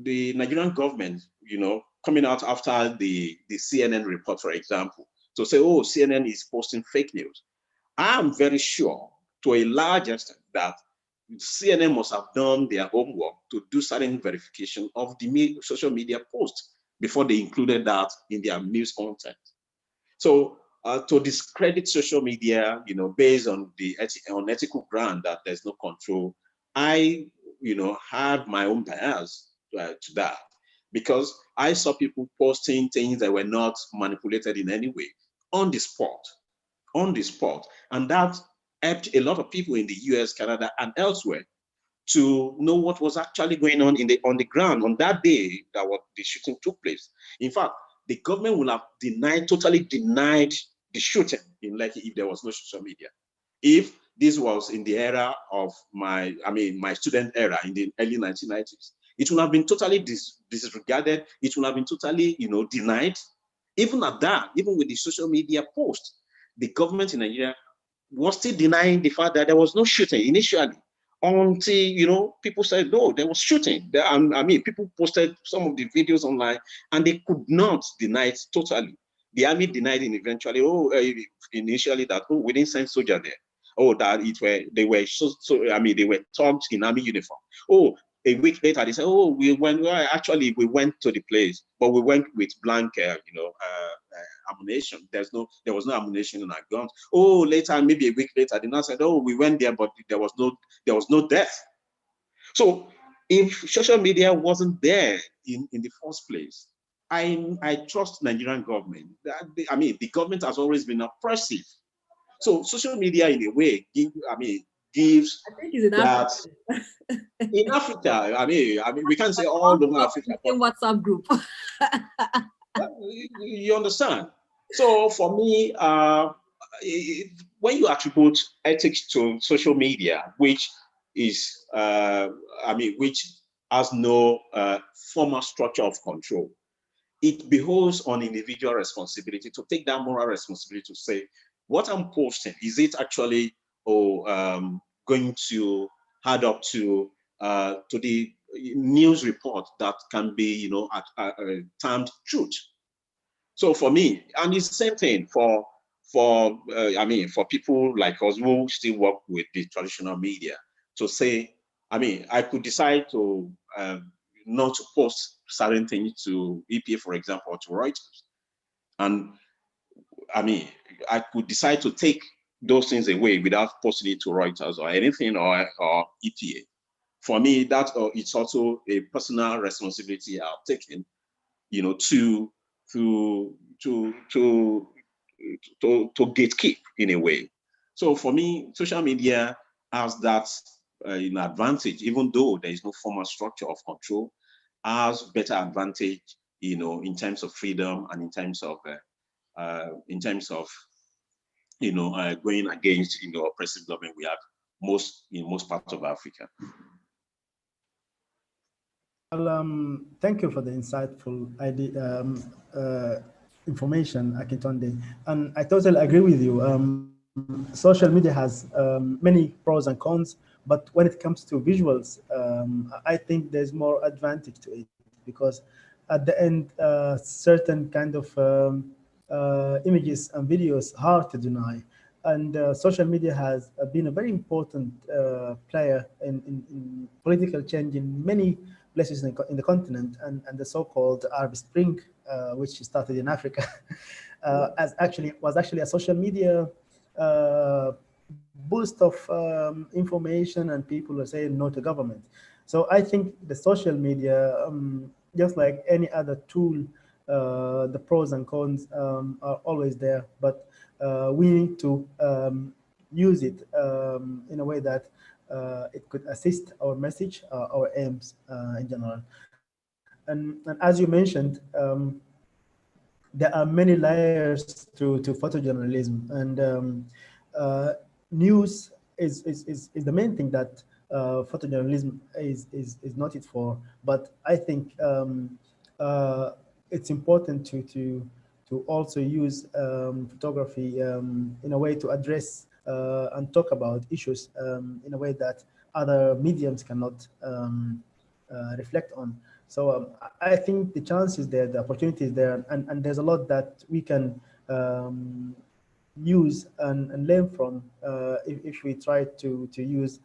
the Nigerian government, coming out after the CNN report, for example, to say, oh, CNN is posting fake news, I'm very sure to a large extent that CNN must have done their homework to do certain verification of the social media posts before they included that in their news content. So to discredit social media, based on the ethical ground that there's no control, I, have my own bias to that, because I saw people posting things that were not manipulated in any way on the spot, and that helped a lot of people in the US, Canada, and elsewhere to know what was actually going on on the ground on that day that the shooting took place. In fact, the government would have totally denied the shooting in Lekki if there was no social media. If this was in the era of my student era in the early 1990s, it would have been totally disregarded. It would have been totally, denied. Even at that, even with the social media post, the government in Nigeria was still denying the fact that there was no shooting initially, until, people said, no, there was shooting. People posted some of the videos online and they could not deny it totally. The army denied it eventually. Initially that, we didn't send soldier there. That they were thugs in army uniform. A week later, they said, we went to the place, but we went with blank, ammunition. There was no ammunition in our guns. Later, maybe a week later, they now said, we went there, but there was no death. So if social media wasn't there in the first place, I trust Nigerian government. The government has always been oppressive. So social media, in a way, gives I think it's in that Africa. in Africa. We can't say all over Africa. In WhatsApp group. You understand? So for me, when you attribute ethics to social media, which is, which has no formal structure of control, it behoves on individual responsibility to take that moral responsibility to say, what I'm posting, is it actually going to add up to the news report that can be, termed truth. So for me, and it's the same thing for for people like us who still work with the traditional media, to say, I could decide to not to post certain things to EPA, for example, or to Reuters, and I could decide to take those things away without posting it to Reuters or anything, or EPA. For me, that it's also a personal responsibility I've taken, to gatekeep in a way. So for me, social media has that advantage, even though there is no formal structure of control, has better advantage, in terms of freedom and in terms of going against oppressive government we have in most parts of Africa. Well, thank you for the insightful information, Akintonde. And I totally agree with you. Social media has many pros and cons, but when it comes to visuals, I think there's more advantage to it, because at the end, certain kind of images and videos hard to deny. And social media has been a very important player in political change in many places in the continent, and the so-called Arab Spring, which started in Africa, was actually a social media boost of information, and people are saying no to government. So I think the social media, just like any other tool, the pros and cons are always there, but we need to use it in a way that it could assist our message, our aims in general. And as you mentioned, there are many layers to photojournalism, and news is the main thing that photojournalism is noted for. But I think it's important to also use photography in a way to address and talk about issues in a way that other mediums cannot reflect on. So I think the chance is there, the opportunity is there, and there's a lot that we can use and learn from if we try to use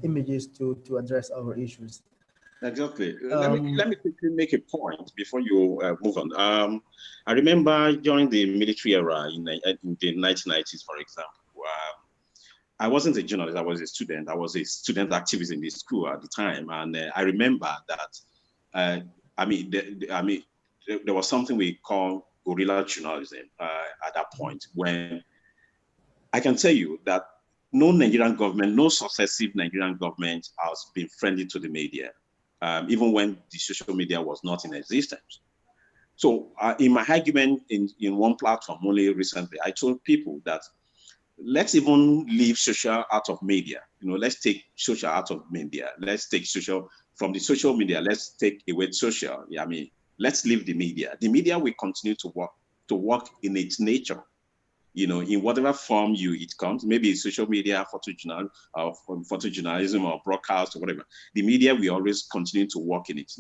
images to address our issues. Exactly. Let me quickly make a point before you move on. I remember during the military era in the 1990s, for example, I wasn't a journalist, I was a student. I was a student activist in the school at the time. And I remember that, there was something we call guerrilla journalism at that point, when I can tell you that no Nigerian government, no successive Nigerian government has been friendly to the media, even when the social media was not in existence. So in my argument in one platform only recently, I told people that let's even leave social out of media. Let's take social out of media. Let's take social from the social media. Let's take away social. Let's leave the media. The media will continue to work in its nature. In whatever form it comes. Maybe it's social media, photojournalism, or broadcast, or whatever. The media will always continue to work in it.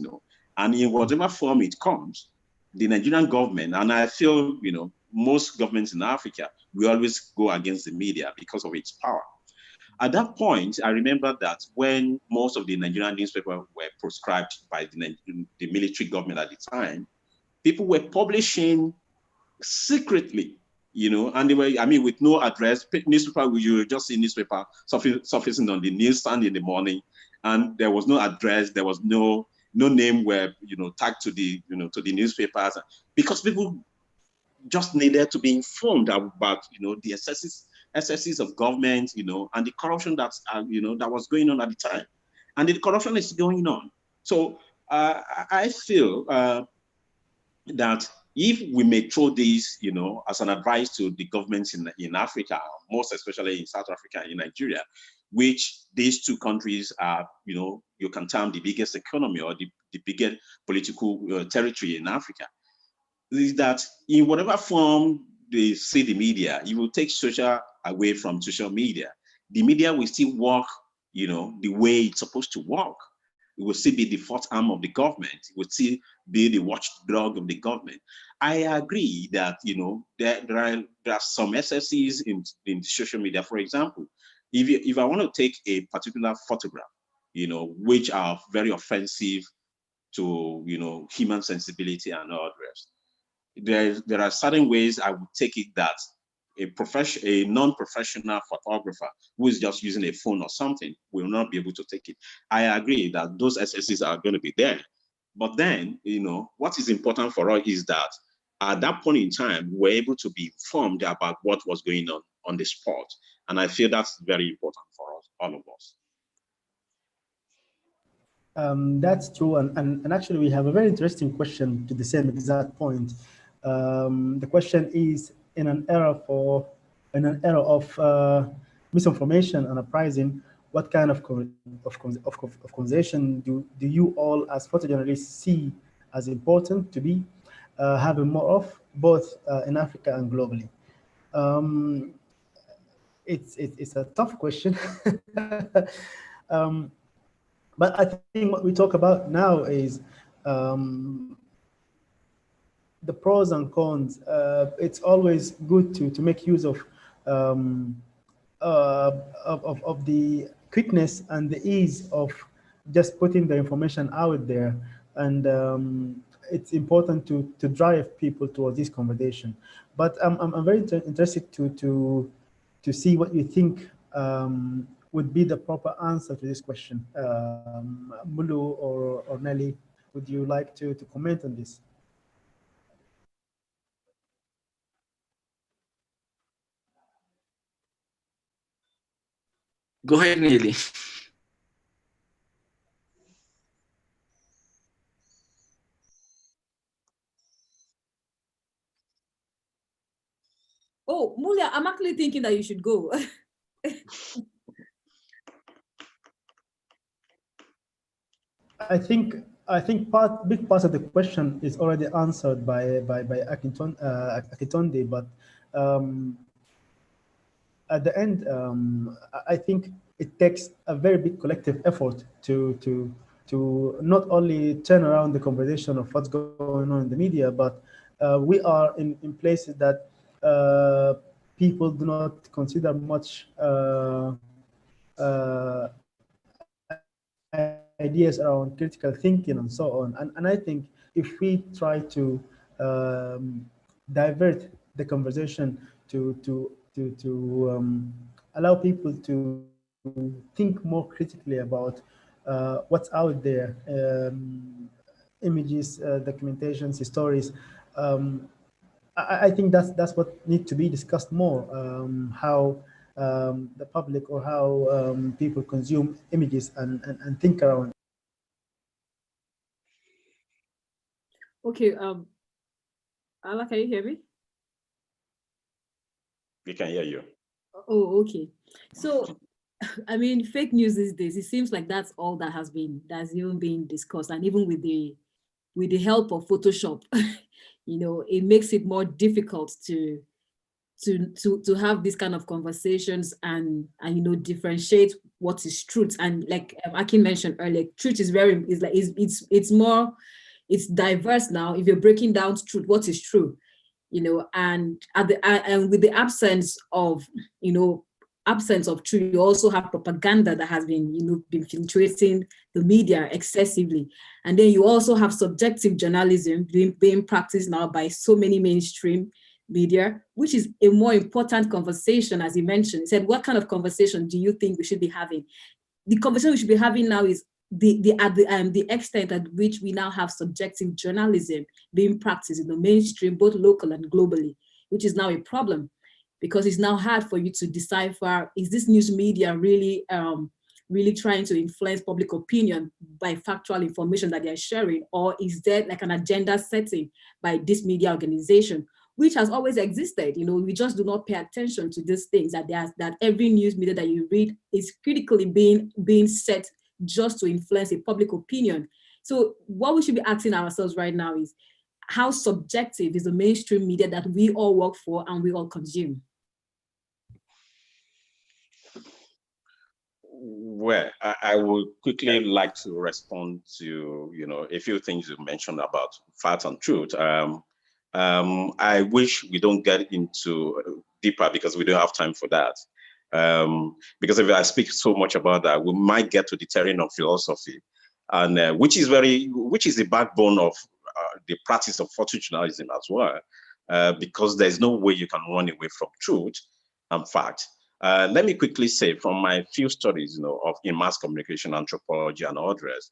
And in whatever form it comes, the Nigerian government, and I feel most governments in Africa, we always go against the media because of its power. At that point, I remember that when most of the Nigerian newspapers were proscribed by the military government at the time, people were publishing secretly, and they were, with no address. Newspaper, you just see newspaper surfacing on the newsstand in the morning, and there was no address, there was no name were tagged to the newspapers, because people just needed to be informed about the excesses of government, and the corruption that was going on at the time, and the corruption is going on. So I feel that if we may throw this, as an advice to the governments in Africa, most especially in South Africa and in Nigeria, which these two countries are, you can term the biggest economy or the biggest political territory in Africa, is that in whatever form they see the media, you will take social away from social media. The media will still work, the way it's supposed to work. It will still be the fourth arm of the government. It will still be the watchdog of the government. I agree that there are some excesses in social media. For example, if I want to take a particular photograph, which are very offensive to human sensibility and all the rest, there are certain ways I would take it that a non-professional photographer who is just using a phone or something will not be able to take it. I agree that those excesses are going to be there. But then, what is important for us is that at that point in time, we're able to be informed about what was going on the spot. And I feel that's very important for us, all of us. That's true, and actually we have a very interesting question to the same exact point. The question is, in an era of misinformation and uprising, what kind of conversation do you all as photojournalists see as important to be having more of, both in Africa and globally? It's a tough question. But I think what we talk about now is the pros and cons. It's always good to make use of the quickness and the ease of just putting the information out there, and it's important to drive people towards this conversation. But I'm very interested to see what you think would be the proper answer to this question. Mulu or Nelly, would you like to comment on this? Go ahead, Nelly. Oh, Mulia, I'm actually thinking that you should go. I think big part of the question is already answered by Akitonde, but at the end, I think it takes a very big collective effort to not only turn around the conversation of what's going on in the media, but we are in places that people do not consider much ideas around critical thinking and so on. And I think if we try to divert the conversation to allow people to think more critically about what's out there, images, documentations, stories. I think that's what needs to be discussed more, how the public or how people consume images and think around. Okay, Ala, can you hear me? We can hear you. Oh, okay. So, I mean, fake news these days, it seems like that's all that's even being discussed, and even with the help of Photoshop, it makes it more difficult to have these kind of conversations and differentiate what is truth. And like Akin mentioned earlier, truth is it's diverse now. If you're breaking down truth, what is true, and and with the absence of truth, you also have propaganda that has been been infiltrating the media excessively. And then you also have subjective journalism being practiced now by so many mainstream media, which is a more important conversation. As he mentioned, he said, what kind of conversation do you think we should be having? The conversation we should be having now is the extent at which we now have subjective journalism being practiced in the mainstream, both local and globally, which is now a problem, because it's now hard for you to decipher, is this news media really trying to influence public opinion by factual information that they're sharing, or is there like an agenda setting by this media organization, which has always existed? We just do not pay attention to these things, that every news media that you read is critically being set just to influence a public opinion. So what we should be asking ourselves right now is, how subjective is the mainstream media that we all work for and we all consume? Well, I would quickly like to respond to, a few things you mentioned about facts and truth. I wish we don't get into deeper because we don't have time for that. Because if I speak so much about that, we might get to the terrain of philosophy, and which is the backbone of the practice of photojournalism as well, because there's no way you can run away from truth and fact. Let me quickly say, from my few studies, in mass communication, anthropology, and others,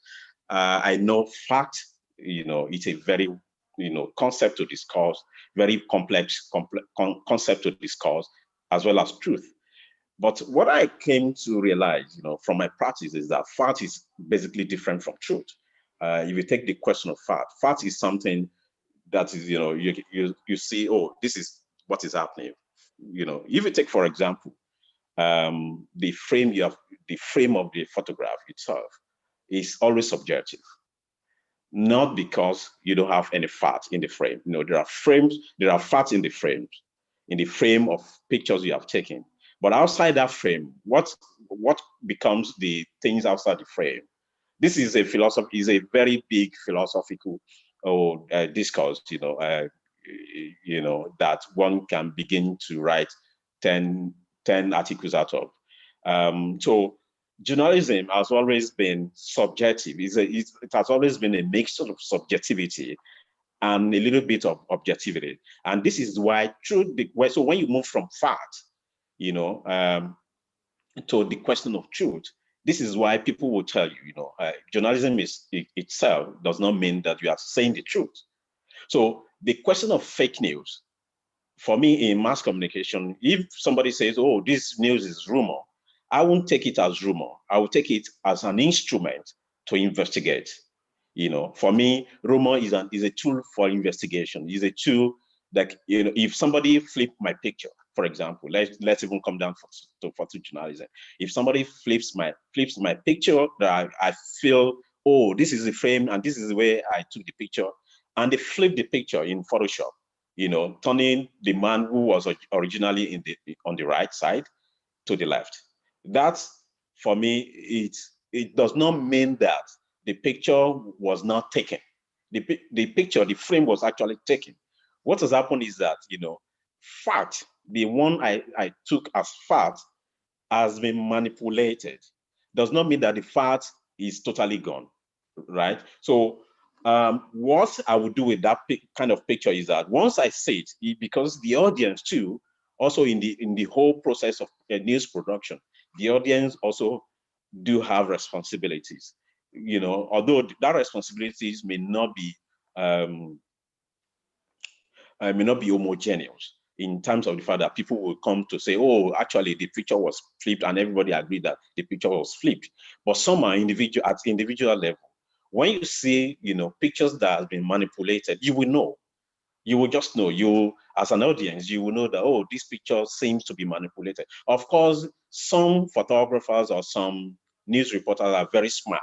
I know fact, it's a very, concept to discuss, very complex concept to discuss, as well as truth. But what I came to realize, from my practice is that fact is basically different from truth. If you take the question of fact is something that is, you see, oh, this is what is happening. If you take, for example, the frame of the photograph itself is always subjective, not because you don't have any fact in the frame. There are facts in the frame of pictures you have taken. But outside that frame, what becomes the things outside the frame? This is a very big philosophical discourse, that one can begin to write 10 articles out of. So journalism has always been subjective. It has always been a mixture of subjectivity and a little bit of objectivity. And this is why so when you move from fact, to the question of truth, this is why people will tell you, journalism itself does not mean that you are saying the truth. So the question of fake news, for me in mass communication, if somebody says, oh, this news is rumor, I won't take it as rumor. I will take it as an instrument to investigate. For me, rumor is a tool for investigation. Is a tool that, if somebody flipped my picture, for example, let's even come down to photojournalism. If somebody flips my picture that I feel, oh, this is the frame and this is the way I took the picture, and they flip the picture in Photoshop, turning the man who was originally on the right side to the left. That's, for me, it does not mean that the picture was not taken. The frame was actually taken. What has happened is that, fact, the one I took as fact, has been manipulated. Does not mean that the fact is totally gone, right? So what I would do with that kind of picture is that once I see it, because the audience too, also in the whole process of news production, the audience also do have responsibilities. Although that responsibilities may not be homogeneous in terms of the fact that people will come to say, oh, actually the picture was flipped, and everybody agreed that the picture was flipped. But some are at individual level. When you see, pictures that have been manipulated, you will know. You will just know. You, as an audience, you will know that, oh, this picture seems to be manipulated. Of course, some photographers or some news reporters are very smart.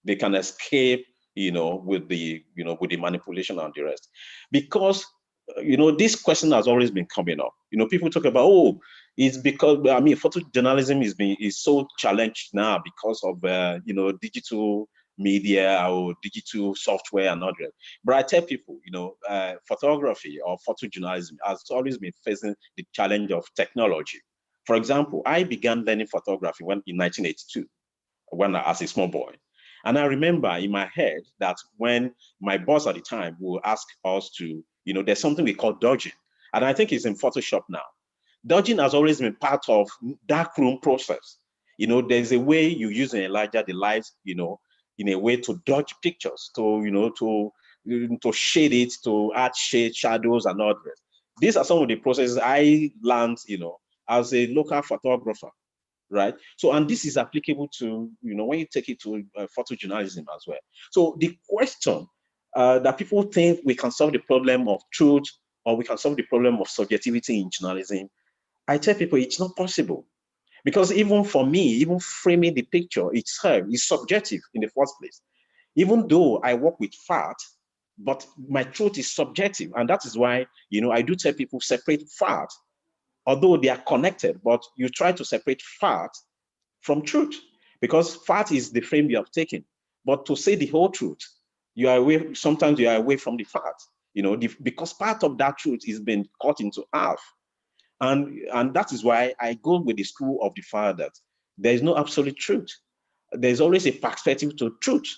They can escape, with the manipulation and the rest. Because, this question has always been coming up. People talk about, oh, it's because, photojournalism is so challenged now because of, digital media or digital software and others. But I tell people, photography or photojournalism has always been facing the challenge of technology. For example, I began learning photography in 1982, as a small boy. And I remember in my head that when my boss at the time will ask us to, there's something we call dodging. And I think it's in Photoshop now. Dodging has always been part of darkroom process. There's a way you use an Elijah the light, in a way to dodge pictures, to shade it, to add shade, shadows, and others. These are some of the processes I learned, as a local photographer, right? So, and this is applicable to, when you take it to photojournalism as well. So the question that people think we can solve the problem of truth or we can solve the problem of subjectivity in journalism, I tell people it's not possible. Because even for me, even framing the picture itself is subjective in the first place. Even though I work with fact, but my truth is subjective. And that is why, I do tell people separate fact, although they are connected, but you try to separate fact from truth. because fact is the frame you have taken. But to say the whole truth, sometimes you are away from the fact, because part of that truth is being cut into half. And that is why I go with the school of the fact that there is no absolute truth. There's always a perspective to truth.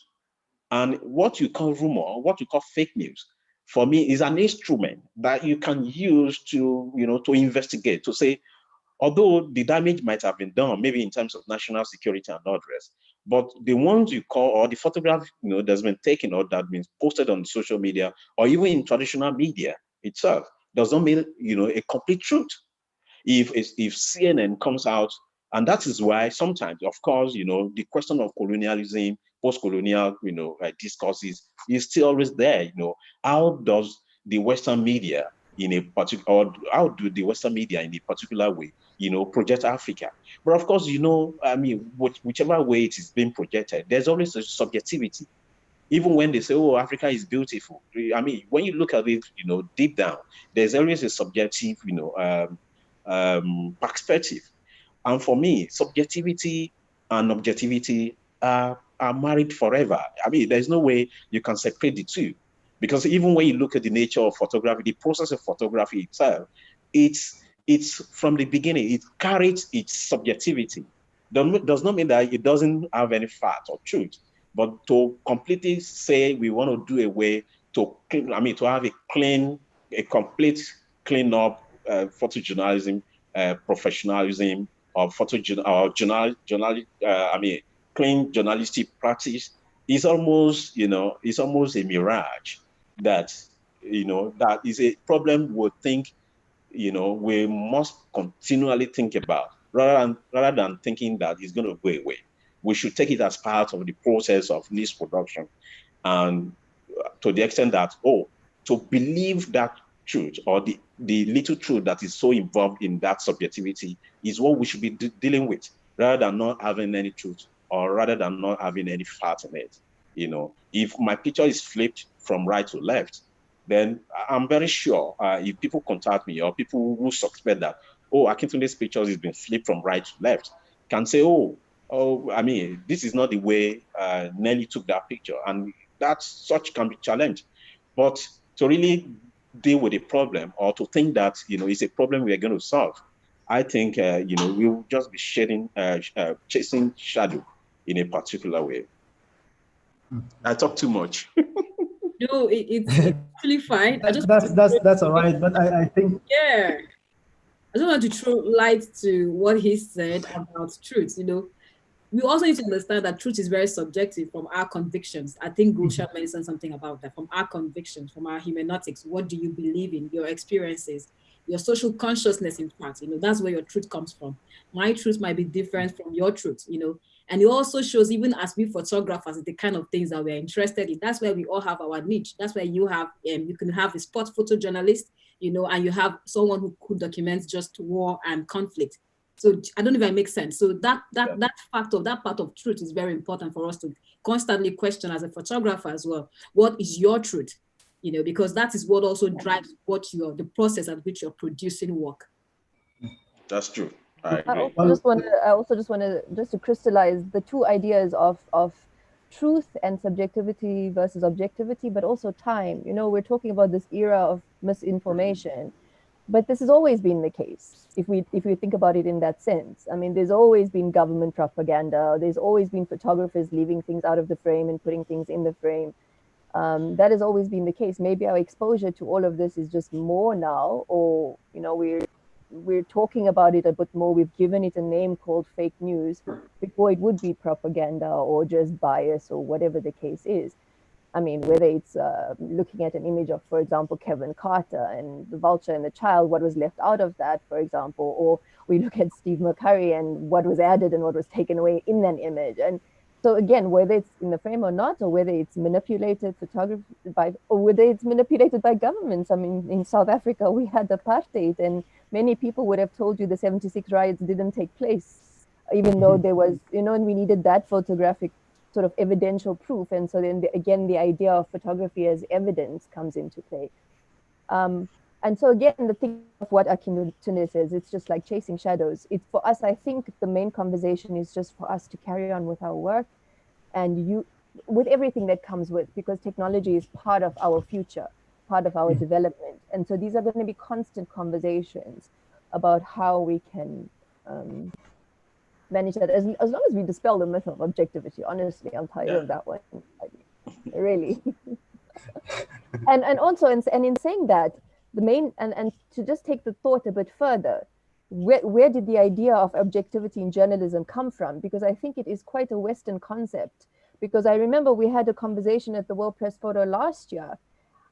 And what you call rumor, what you call fake news, for me is an instrument that you can use to, to investigate, to say, although the damage might have been done, maybe in terms of national security and all the rest, but the ones you call, or the photograph, that's been taken or that been posted on social media, or even in traditional media itself, does not mean, a complete truth. If CNN comes out, and that is why sometimes, of course, the question of colonialism, post-colonial, discourses is still always there. How does the Western media in a particular, or how do the Western media in a particular way, project Africa? But of course, whichever way it is being projected, there's always a subjectivity. Even when they say, oh, Africa is beautiful, when you look at it, deep down, there's always a subjective, perspective. And for me, subjectivity and objectivity are married forever. There's no way you can separate the two. Because even when you look at the nature of photography, the process of photography itself, it's from the beginning, it carries its subjectivity. Does not mean that it doesn't have any fact or truth, but to completely say we want to do away to have a complete clean up photojournalism, professionalism, or clean journalistic practice is almost, a mirage that, that is a problem we think, we must continually think about rather than thinking that it's going to go away. We should take it as part of the process of news production. And to the extent that, to believe that truth or the little truth that is so involved in that subjectivity is what we should be dealing with, rather than not having any truth, or rather than not having any fact in it. If my picture is flipped from right to left, then I'm very sure if people contact me, or people who suspect that, Akintunde's picture has been flipped from right to left, can say, this is not the way Nelly took that picture, and that such can be challenged. But to really deal with a problem, or to think that it's a problem we are going to solve, I think we'll just be chasing shadow in a particular way. I talk too much. No, it's actually fine. That's all right. But I think, yeah, I just want to throw light to what he said about truth. We also need to understand that truth is very subjective from our convictions. I think Gulshan mentioned something about that. From our convictions, from our hermeneutics, what do you believe in, your experiences, your social consciousness, in fact, that's where your truth comes from. My truth might be different from your truth, and it also shows, even as we photographers, the kind of things that we're interested in. That's where we all have our niche. That's where you have, you can have a sport photojournalist, and you have someone who could document just war and conflict. So I don't know if that makes sense. So that part of truth is very important for us to constantly question as a photographer as well. What is your truth? Because that is what also drives the process at which you're producing work. That's true. I agree. I also just want to crystallize the two ideas of truth and subjectivity versus objectivity, but also time. We're talking about this era of misinformation. But this has always been the case, if we think about it in that sense. There's always been government propaganda. There's always been photographers leaving things out of the frame and putting things in the frame. That has always been the case. Maybe our exposure to all of this is just more now, or we're talking about it a bit more. We've given it a name called fake news. Before it would be propaganda or just bias or whatever the case is. Whether it's looking at an image of, for example, Kevin Carter and the vulture and the child, what was left out of that, for example, or we look at Steve McCurry and what was added and what was taken away in that image. And so again, whether it's in the frame or not, or whether it's manipulated or whether it's manipulated by governments. In South Africa, we had apartheid, and many people would have told you the 76 riots didn't take place, even though there was, and we needed that photographic sort of evidential proof. And so then again, the idea of photography as evidence comes into play. And so again, the thing of what Akintunde says, it's just like chasing shadows. It's for us, I think the main conversation is just for us to carry on with our work and with everything that comes with, because technology is part of our future, part of our development. And so these are going to be constant conversations about how we can manage that, as long as we dispel the myth of objectivity. Honestly, I'm tired of that one. Really. and also, and in saying that, the main, and to just take the thought a bit further, where did the idea of objectivity in journalism come from? Because I think it is quite a Western concept. Because I remember we had a conversation at the World Press Photo last year,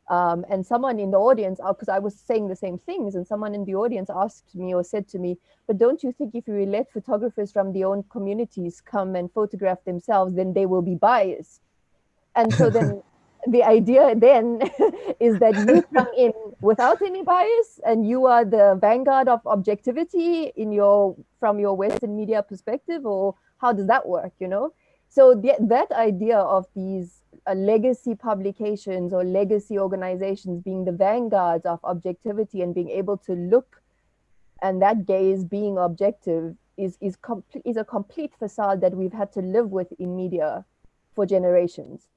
and someone in the audience, because I was saying the same things, and someone in the audience asked me or said to me, but don't you think if you let photographers from their own communities come and photograph themselves, then they will be biased? And so then the idea then is that you come in without any bias and you are the vanguard of objectivity from your Western media perspective, or how does that work, you know? So that idea of these legacy publications or legacy organizations being the vanguards of objectivity and being able to look, and that gaze being objective is a complete facade that we've had to live with in media for generations.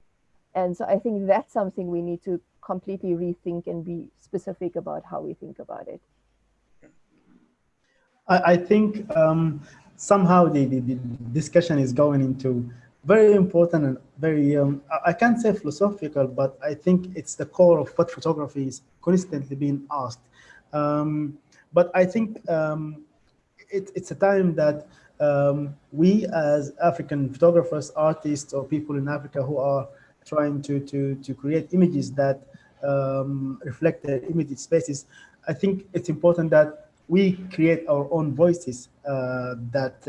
And so I think that's something we need to completely rethink and be specific about how we think about it. I think somehow the discussion is going into very important and very, I can't say philosophical, but I think it's the core of what photography is constantly being asked. But I think it's a time that we as African photographers, artists, or people in Africa who are trying to create images that reflect their immediate spaces, I think it's important that we create our own voices that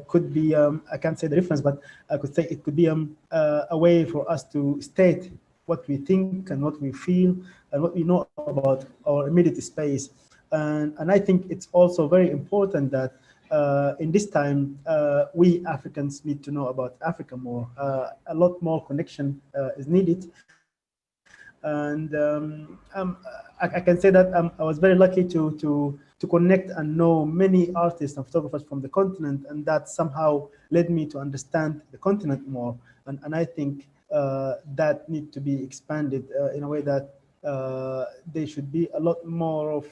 could be, I can't say the difference, but I could say it could be a way for us to state what we think and what we feel and what we know about our immediate space. And I think it's also very important that in this time, we Africans need to know about Africa more. A lot more connection is needed. And I can say that I was very lucky to connect and know many artists and photographers from the continent, and that somehow led me to understand the continent more. And I think that need to be expanded in a way that there should be a lot more of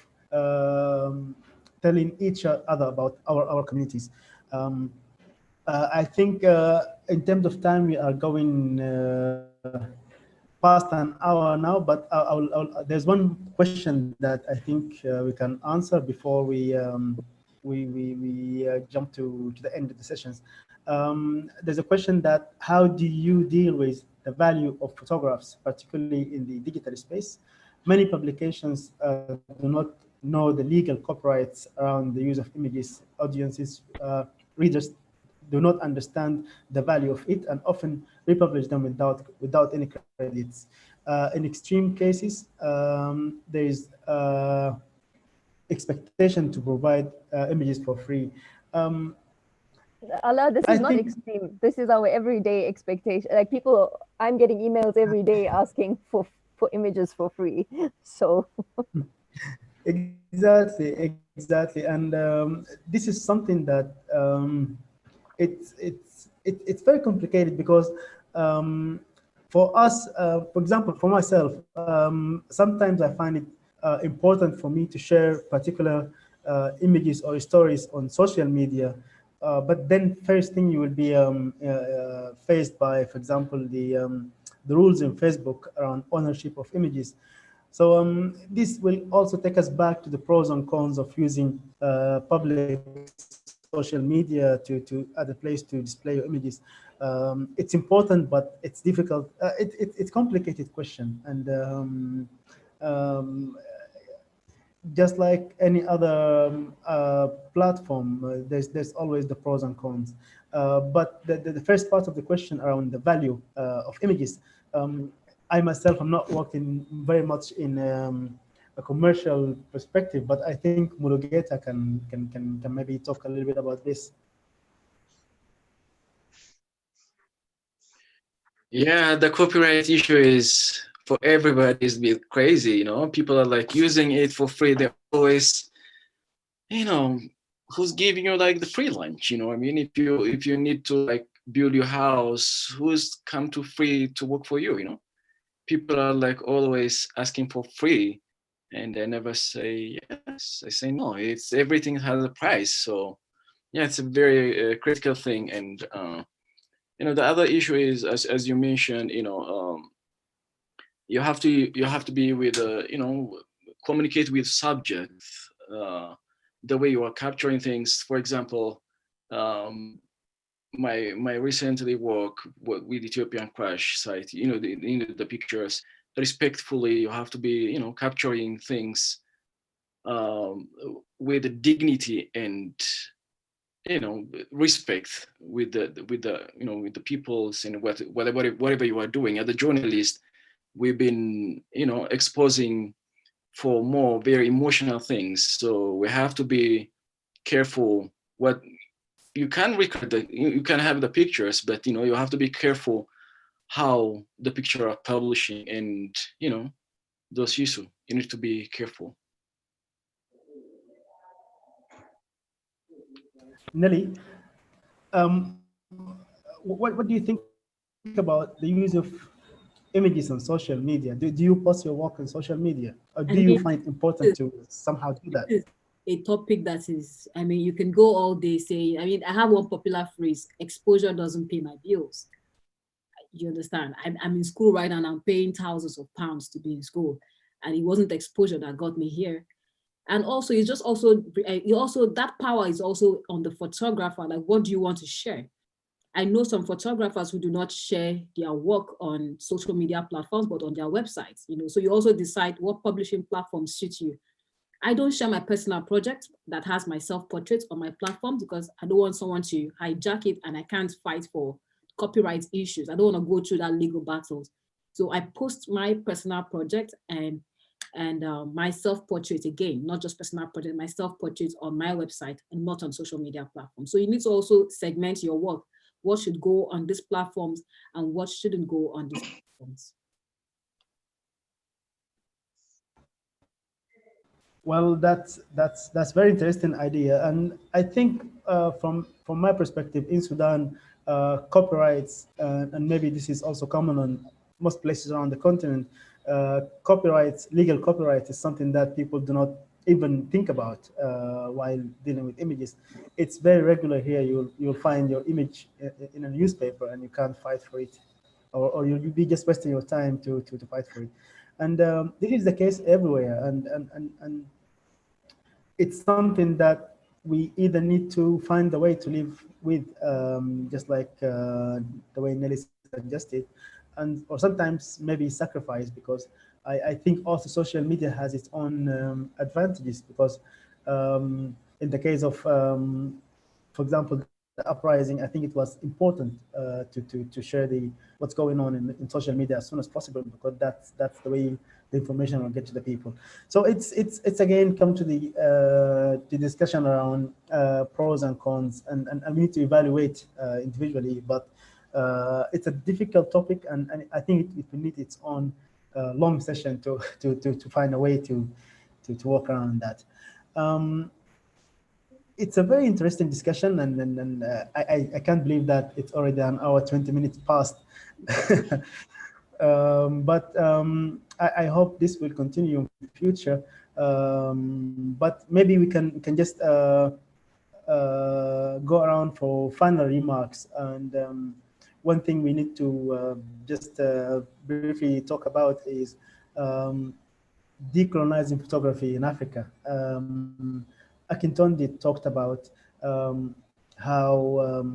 telling each other about our communities. I think in terms of time, we are going past an hour now, but there's one question that I think we can answer before we jump to the end of the sessions. There's a question that, how do you deal with the value of photographs, particularly in the digital space? Many publications do not know the legal copyrights around the use of images. Audiences, readers do not understand the value of it and often republish them without any credits. In extreme cases, there is expectation to provide images for free. Allah, this is not extreme. This is our everyday expectation. Like people, I'm getting emails every day asking for images for free. So exactly, and this is something that it's very complicated because for us, for example, for myself, sometimes I find it important for me to share particular images or stories on social media. But then first thing you will be faced by, for example, the rules in Facebook around ownership of images. So this will also take us back to the pros and cons of using public social media to as a place to display your images. It's important, but it's difficult. It's complicated question, and just like any other platform, there's always the pros and cons. But the first part of the question around the value of images, I myself am not working very much in a commercial perspective, but I think Mulugeta can maybe talk a little bit about this. Yeah, the copyright issue is for everybody is a bit crazy, you know. People are like using it for free. They're always, you know, who's giving you like the free lunch, you know? I mean, if you need to like build your house, who's come to free to work for you, you know? People are like always asking for free, and I never say yes. I say no. It's everything has a price. So yeah, it's a very critical thing. And you know, the other issue is, as you mentioned, you know, you have to be with you know, communicate with subjects, the way you are capturing things. For example, um, my recently work with Ethiopian crash site, you know, the pictures respectfully. You have to be, you know, capturing things um, with dignity and, you know, respect with the you know, with the peoples, and whatever you are doing as a journalist. We've been, you know, exposing for more very emotional things, so we have to be careful. What you can record you can have the pictures, but you know, you have to be careful how the picture are publishing, and you know, those issues you need to be careful. Nelly, um, what do you think about the use of images on social media? Do you post your work on social media, or I do you mean, find it important to somehow do this that? is a topic that is, I mean, you can go all day saying, I mean, I have one popular phrase: exposure doesn't pay my bills. You understand? I'm in school right now and I'm paying thousands of pounds to be in school. And it wasn't exposure that got me here. And also, it's just also, you also, that power is also on the photographer. Like, what do you want to share? I know some photographers who do not share their work on social media platforms, but on their websites, you know, so you also decide what publishing platforms suit you. I don't share my personal project that has my self-portrait on my platform because I don't want someone to hijack it and I can't fight for copyright issues. I don't want to go through that legal battles. So I post my personal project and my self-portrait again, not just personal project, my self-portrait on my website and not on social media platforms. So you need to also segment your work. What should go on these platforms and what shouldn't go on these platforms. Well, that's very interesting idea, and I think from my perspective in Sudan, copyrights and maybe this is also common on most places around the continent. Copyrights, legal copyright, is something that people do not even think about while dealing with images. It's very regular here. You'll find your image in a newspaper and you can't fight for it, or you'll be just wasting your time to fight for it. And this is the case everywhere. And it's something that we either need to find a way to live with, just like the way Nelly suggested, and or sometimes maybe sacrifice, because I think also social media has its own advantages, because in the case of, for example, the uprising, I think it was important to share what's going on in social media as soon as possible, because that's the way the information will get to the people. So it's again come to the discussion around pros and cons, and we need to evaluate individually. But it's a difficult topic, and I think it will need its own long session to find a way to work around that. It's a very interesting discussion, and I can't believe that it's already an hour 20 minutes past. But I hope this will continue in the future. But maybe we can just go around for final remarks. And one thing we need to just briefly talk about is decolonizing photography in Africa. Akintondi talked about how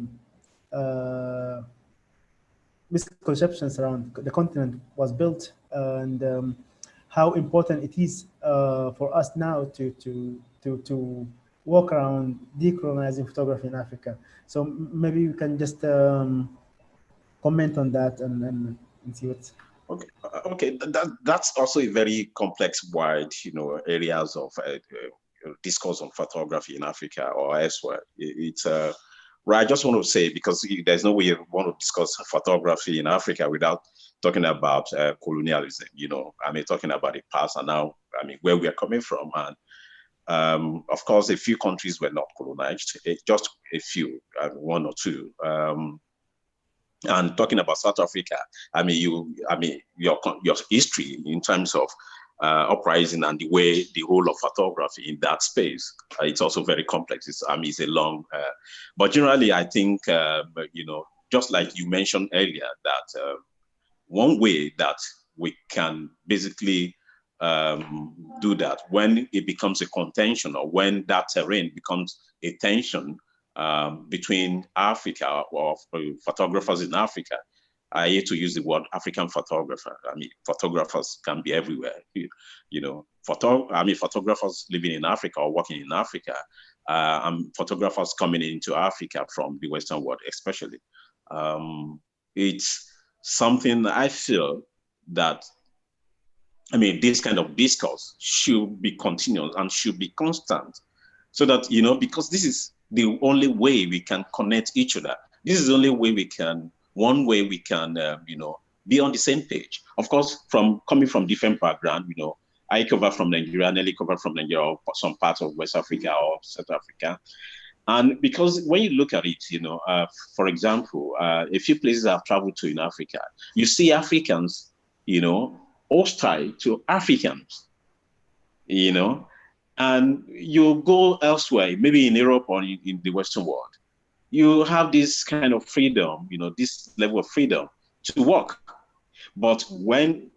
misconceptions around the continent was built, and how important it is for us now to walk around decolonizing photography in Africa. So maybe you can just comment on that and see what's. Okay, that's also a very complex, wide, areas of discourse on photography in Africa or elsewhere. It's Right, I just want to say, because there's no way you want to discuss photography in Africa without talking about colonialism, I mean, talking about the past and now, I mean, where we are coming from. And of course, a few countries were not colonized, just a few, one or two. And talking about South Africa, I mean, your history in terms of uprising and the way the whole of photography in that space, it's also very complex. It's a long, but generally, I think, just like you mentioned earlier, that one way that we can basically do that when it becomes a contention, or when that terrain becomes a tension between Africa or photographers in Africa. I hate to use the word African photographer. I mean, photographers can be everywhere. Photographers living in Africa or working in Africa, and photographers coming into Africa from the Western world, especially. It's something I feel that, I mean, this kind of discourse should be continuous and should be constant, so that, because this is the only way we can connect each other. This is the only way we can, be on the same page. Of course, coming from different background, I cover from Nigeria, Nelly covered from Nigeria, or some parts of West Africa or South Africa. And because when you look at it, for example, a few places I've traveled to in Africa, you see Africans, hostile to Africans, and you go elsewhere, maybe in Europe or in the Western world, you have this kind of freedom, this level of freedom to work. But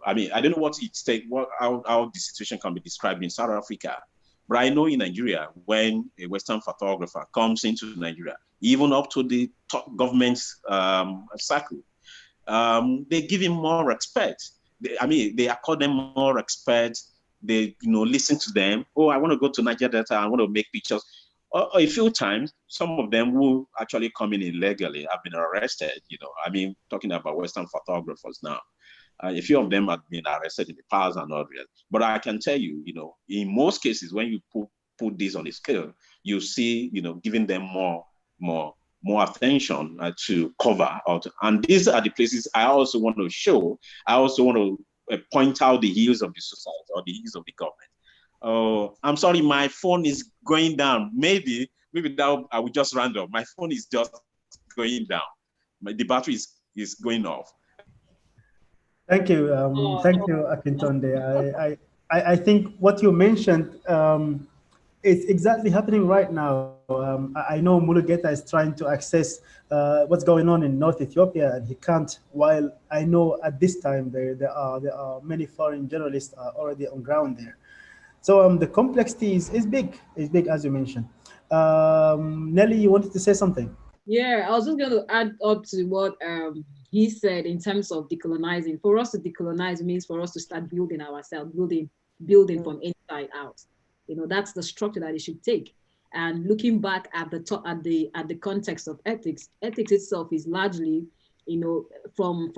I don't know what it takes, how the situation can be described in South Africa. But I know in Nigeria, when a Western photographer comes into Nigeria, even up to the top government circle, they give him more respect. They accord them more respect. They, listen to them. Oh, I want to go to Niger Delta. I want to make pictures. Or a few times, some of them who actually come in illegally have been arrested. Talking about Western photographers now. A few of them have been arrested in the past and all that. But I can tell you, in most cases, when you put this on a scale, you see, giving them more attention to cover out. And these are the places I also want to show. I also want to point out the ills of the society or the ills of the government. Oh, I'm sorry, my phone is going down. Maybe that I will just round up. My phone is just going down. The battery is going off. Thank you. Thank you, Akintonde. I think what you mentioned is exactly happening right now. I know Mulugeta is trying to access what's going on in North Ethiopia, and he can't. While I know at this time there are many foreign journalists already on ground there. So the complexity is big as you mentioned. Nelly, you wanted to say something? Yeah, I was just going to add up to what he said in terms of decolonizing. For us to decolonize means for us to start building ourselves, building from inside out. That's the structure that it should take. And looking back at the context of ethics itself is largely, from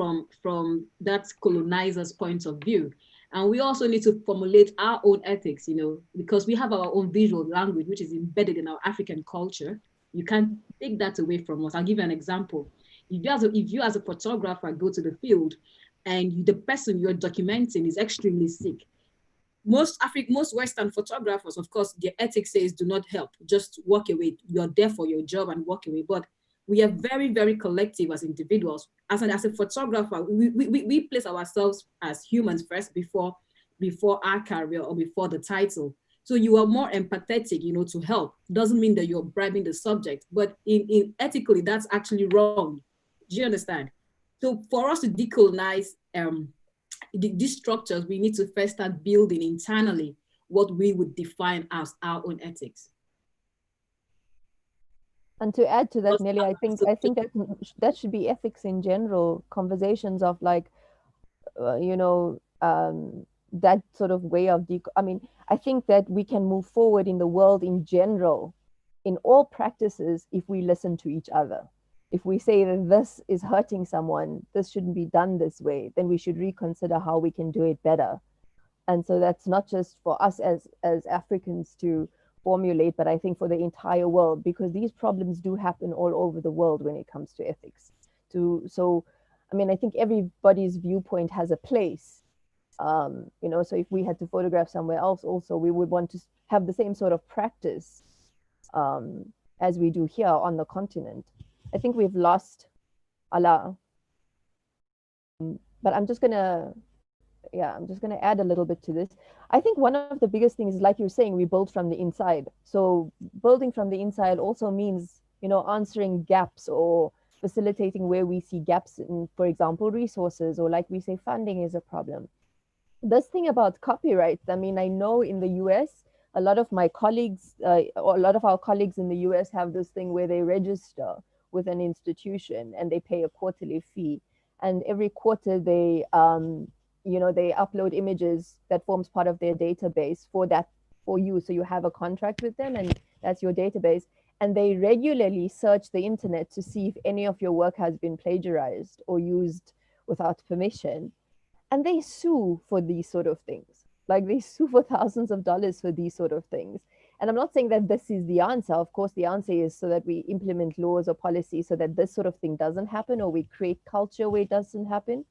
that colonizer's point of view. And we also need to formulate our own ethics, because we have our own visual language, which is embedded in our African culture. You can't take that away from us. I'll give you an example. If you as a photographer go to the field and the person you're documenting is extremely sick, most Western photographers, of course, their ethics says do not help, just walk away. You're there for your job and walk away. But we are very, very collective as individuals. As a photographer, we place ourselves as humans first before our career or before the title. So you are more empathetic, to help. Doesn't mean that you're bribing the subject, but in ethically, that's actually wrong. Do you understand? So for us to decolonize these structures, we need to first start building internally what we would define as our own ethics. And to add to that, Nelly, I think that should be ethics in general, conversations of like, that sort of way of I think that we can move forward in the world in general, in all practices, if we listen to each other. If we say that this is hurting someone, this shouldn't be done this way, then we should reconsider how we can do it better. And so that's not just for us as Africans to formulate, but I think for the entire world, because these problems do happen all over the world when it comes to ethics. So, I mean, I think everybody's viewpoint has a place. You know, so if we had to photograph somewhere else also, we would want to have the same sort of practice as we do here on the continent. I think we've lost Allah. But I'm just gonna add a little bit to this. I think one of the biggest things is, like you're saying, we build from the inside. So building from the inside also means, you know, answering gaps or facilitating where we see gaps in, for example, resources, or like we say, funding is a problem. This thing about copyright, I mean, I know in the US, a lot of my colleagues, or a lot of our colleagues in the US have this thing where they register with an institution and they pay a quarterly fee. And every quarter they, you know, they upload images that forms part of their database for you. So you have a contract with them and that's your database. And they regularly search the internet to see if any of your work has been plagiarized or used without permission. And they sue for these sort of things. Like they sue for thousands of dollars for these sort of things. And I'm not saying that this is the answer. Of course, the answer is so that we implement laws or policies so that this sort of thing doesn't happen, or we create culture where it doesn't happen.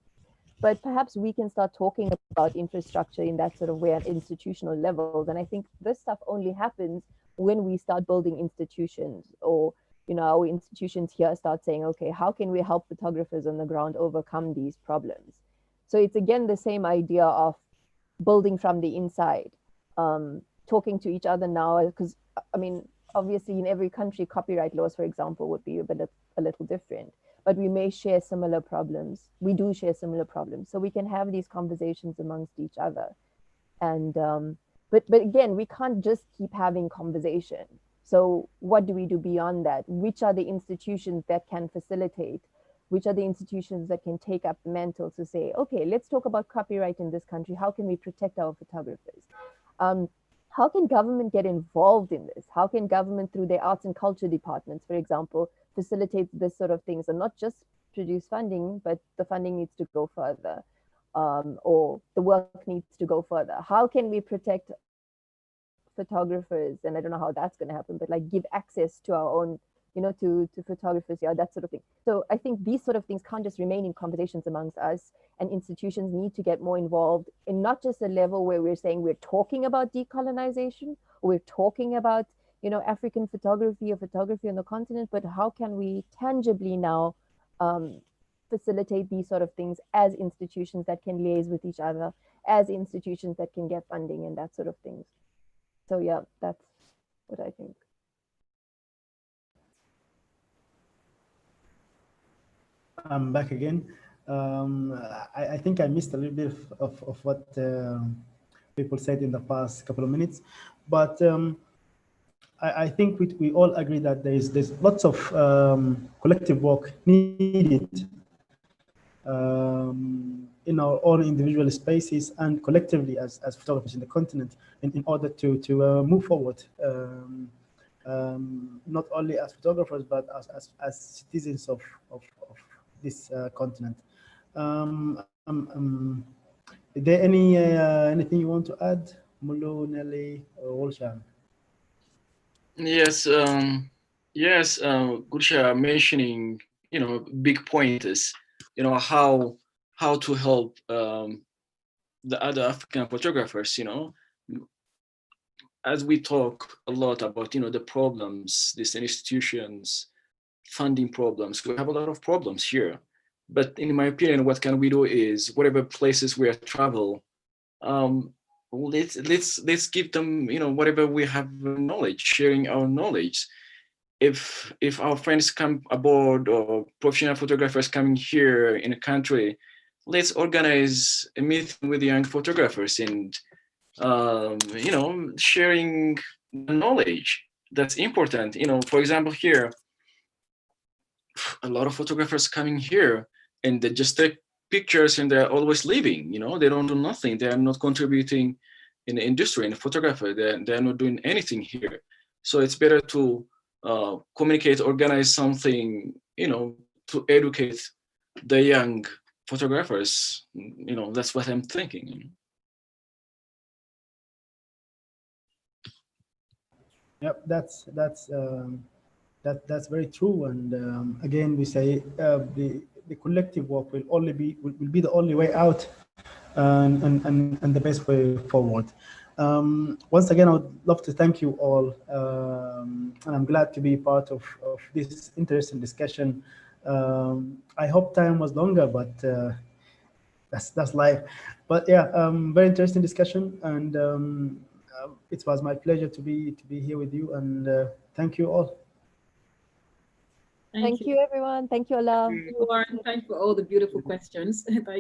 But perhaps we can start talking about infrastructure in that sort of way at institutional levels. And I think this stuff only happens when we start building institutions, or, you know, our institutions here start saying, okay, how can we help photographers on the ground overcome these problems? So it's again the same idea of building from the inside, talking to each other now, because I mean, obviously in every country, copyright laws, for example, would be a little different, but we may share similar problems. We do share similar problems. So we can have these conversations amongst each other. And, but again, we can't just keep having conversation. So what do we do beyond that? Which are the institutions that can facilitate? Which are the institutions that can take up the mantle to say, okay, let's talk about copyright in this country. How can we protect our photographers? How can government get involved in this? How can government, through their arts and culture departments, for example, facilitate this sort of things, and not just produce funding, but the funding needs to go further, or the work needs to go further? How can we protect photographers? And I don't know how that's going to happen, but like give access to our own, you know, to photographers, yeah, that sort of thing. So I think these sort of things can't just remain in conversations amongst us, and institutions need to get more involved in not just a level where we're saying we're talking about decolonization, or we're talking about, you know, African photography or photography on the continent, but how can we tangibly now facilitate these sort of things as institutions that can liaise with each other, as institutions that can get funding and that sort of things. So yeah, that's what I think. I'm back again. I think I missed a little bit of what people said in the past couple of minutes, but I think we all agree that there's lots of collective work needed in our own individual spaces and collectively as photographers in the continent in order to move forward, not only as photographers but as citizens of this continent. Is there anything you want to add, Mulu, Nelly, or Wolshan? Yes, yes, Gursha mentioning, you know, big pointers, you know, how to help the other African photographers, you know, as we talk a lot about, you know, the problems, these institutions, funding problems, we have a lot of problems here. But in my opinion, what can we do is whatever places we travel, let's give them, you know, whatever we have knowledge, sharing our knowledge. If our friends come aboard, or professional photographers coming here in a country, let's organize a meeting with young photographers and you know, sharing knowledge. That's important. You know, for example, here, a lot of photographers coming here and they just take pictures and they're always leaving. You know, they don't do nothing. They are not contributing in the industry, in the photography. They're not doing anything here. So it's better to communicate, organize something, you know, to educate the young photographers. You know, that's what I'm thinking. Yep, that's very true. And again, we say the collective work will be the only way out, and the best way forward. Once again, I would love to thank you all, and I'm glad to be part of this interesting discussion. I hope time was longer, but that's life. But yeah, very interesting discussion, and it was my pleasure to be here with you, and thank you all. Thank you, everyone. Thank you, Allah. Thank you, Warren. Thank you for all the beautiful questions.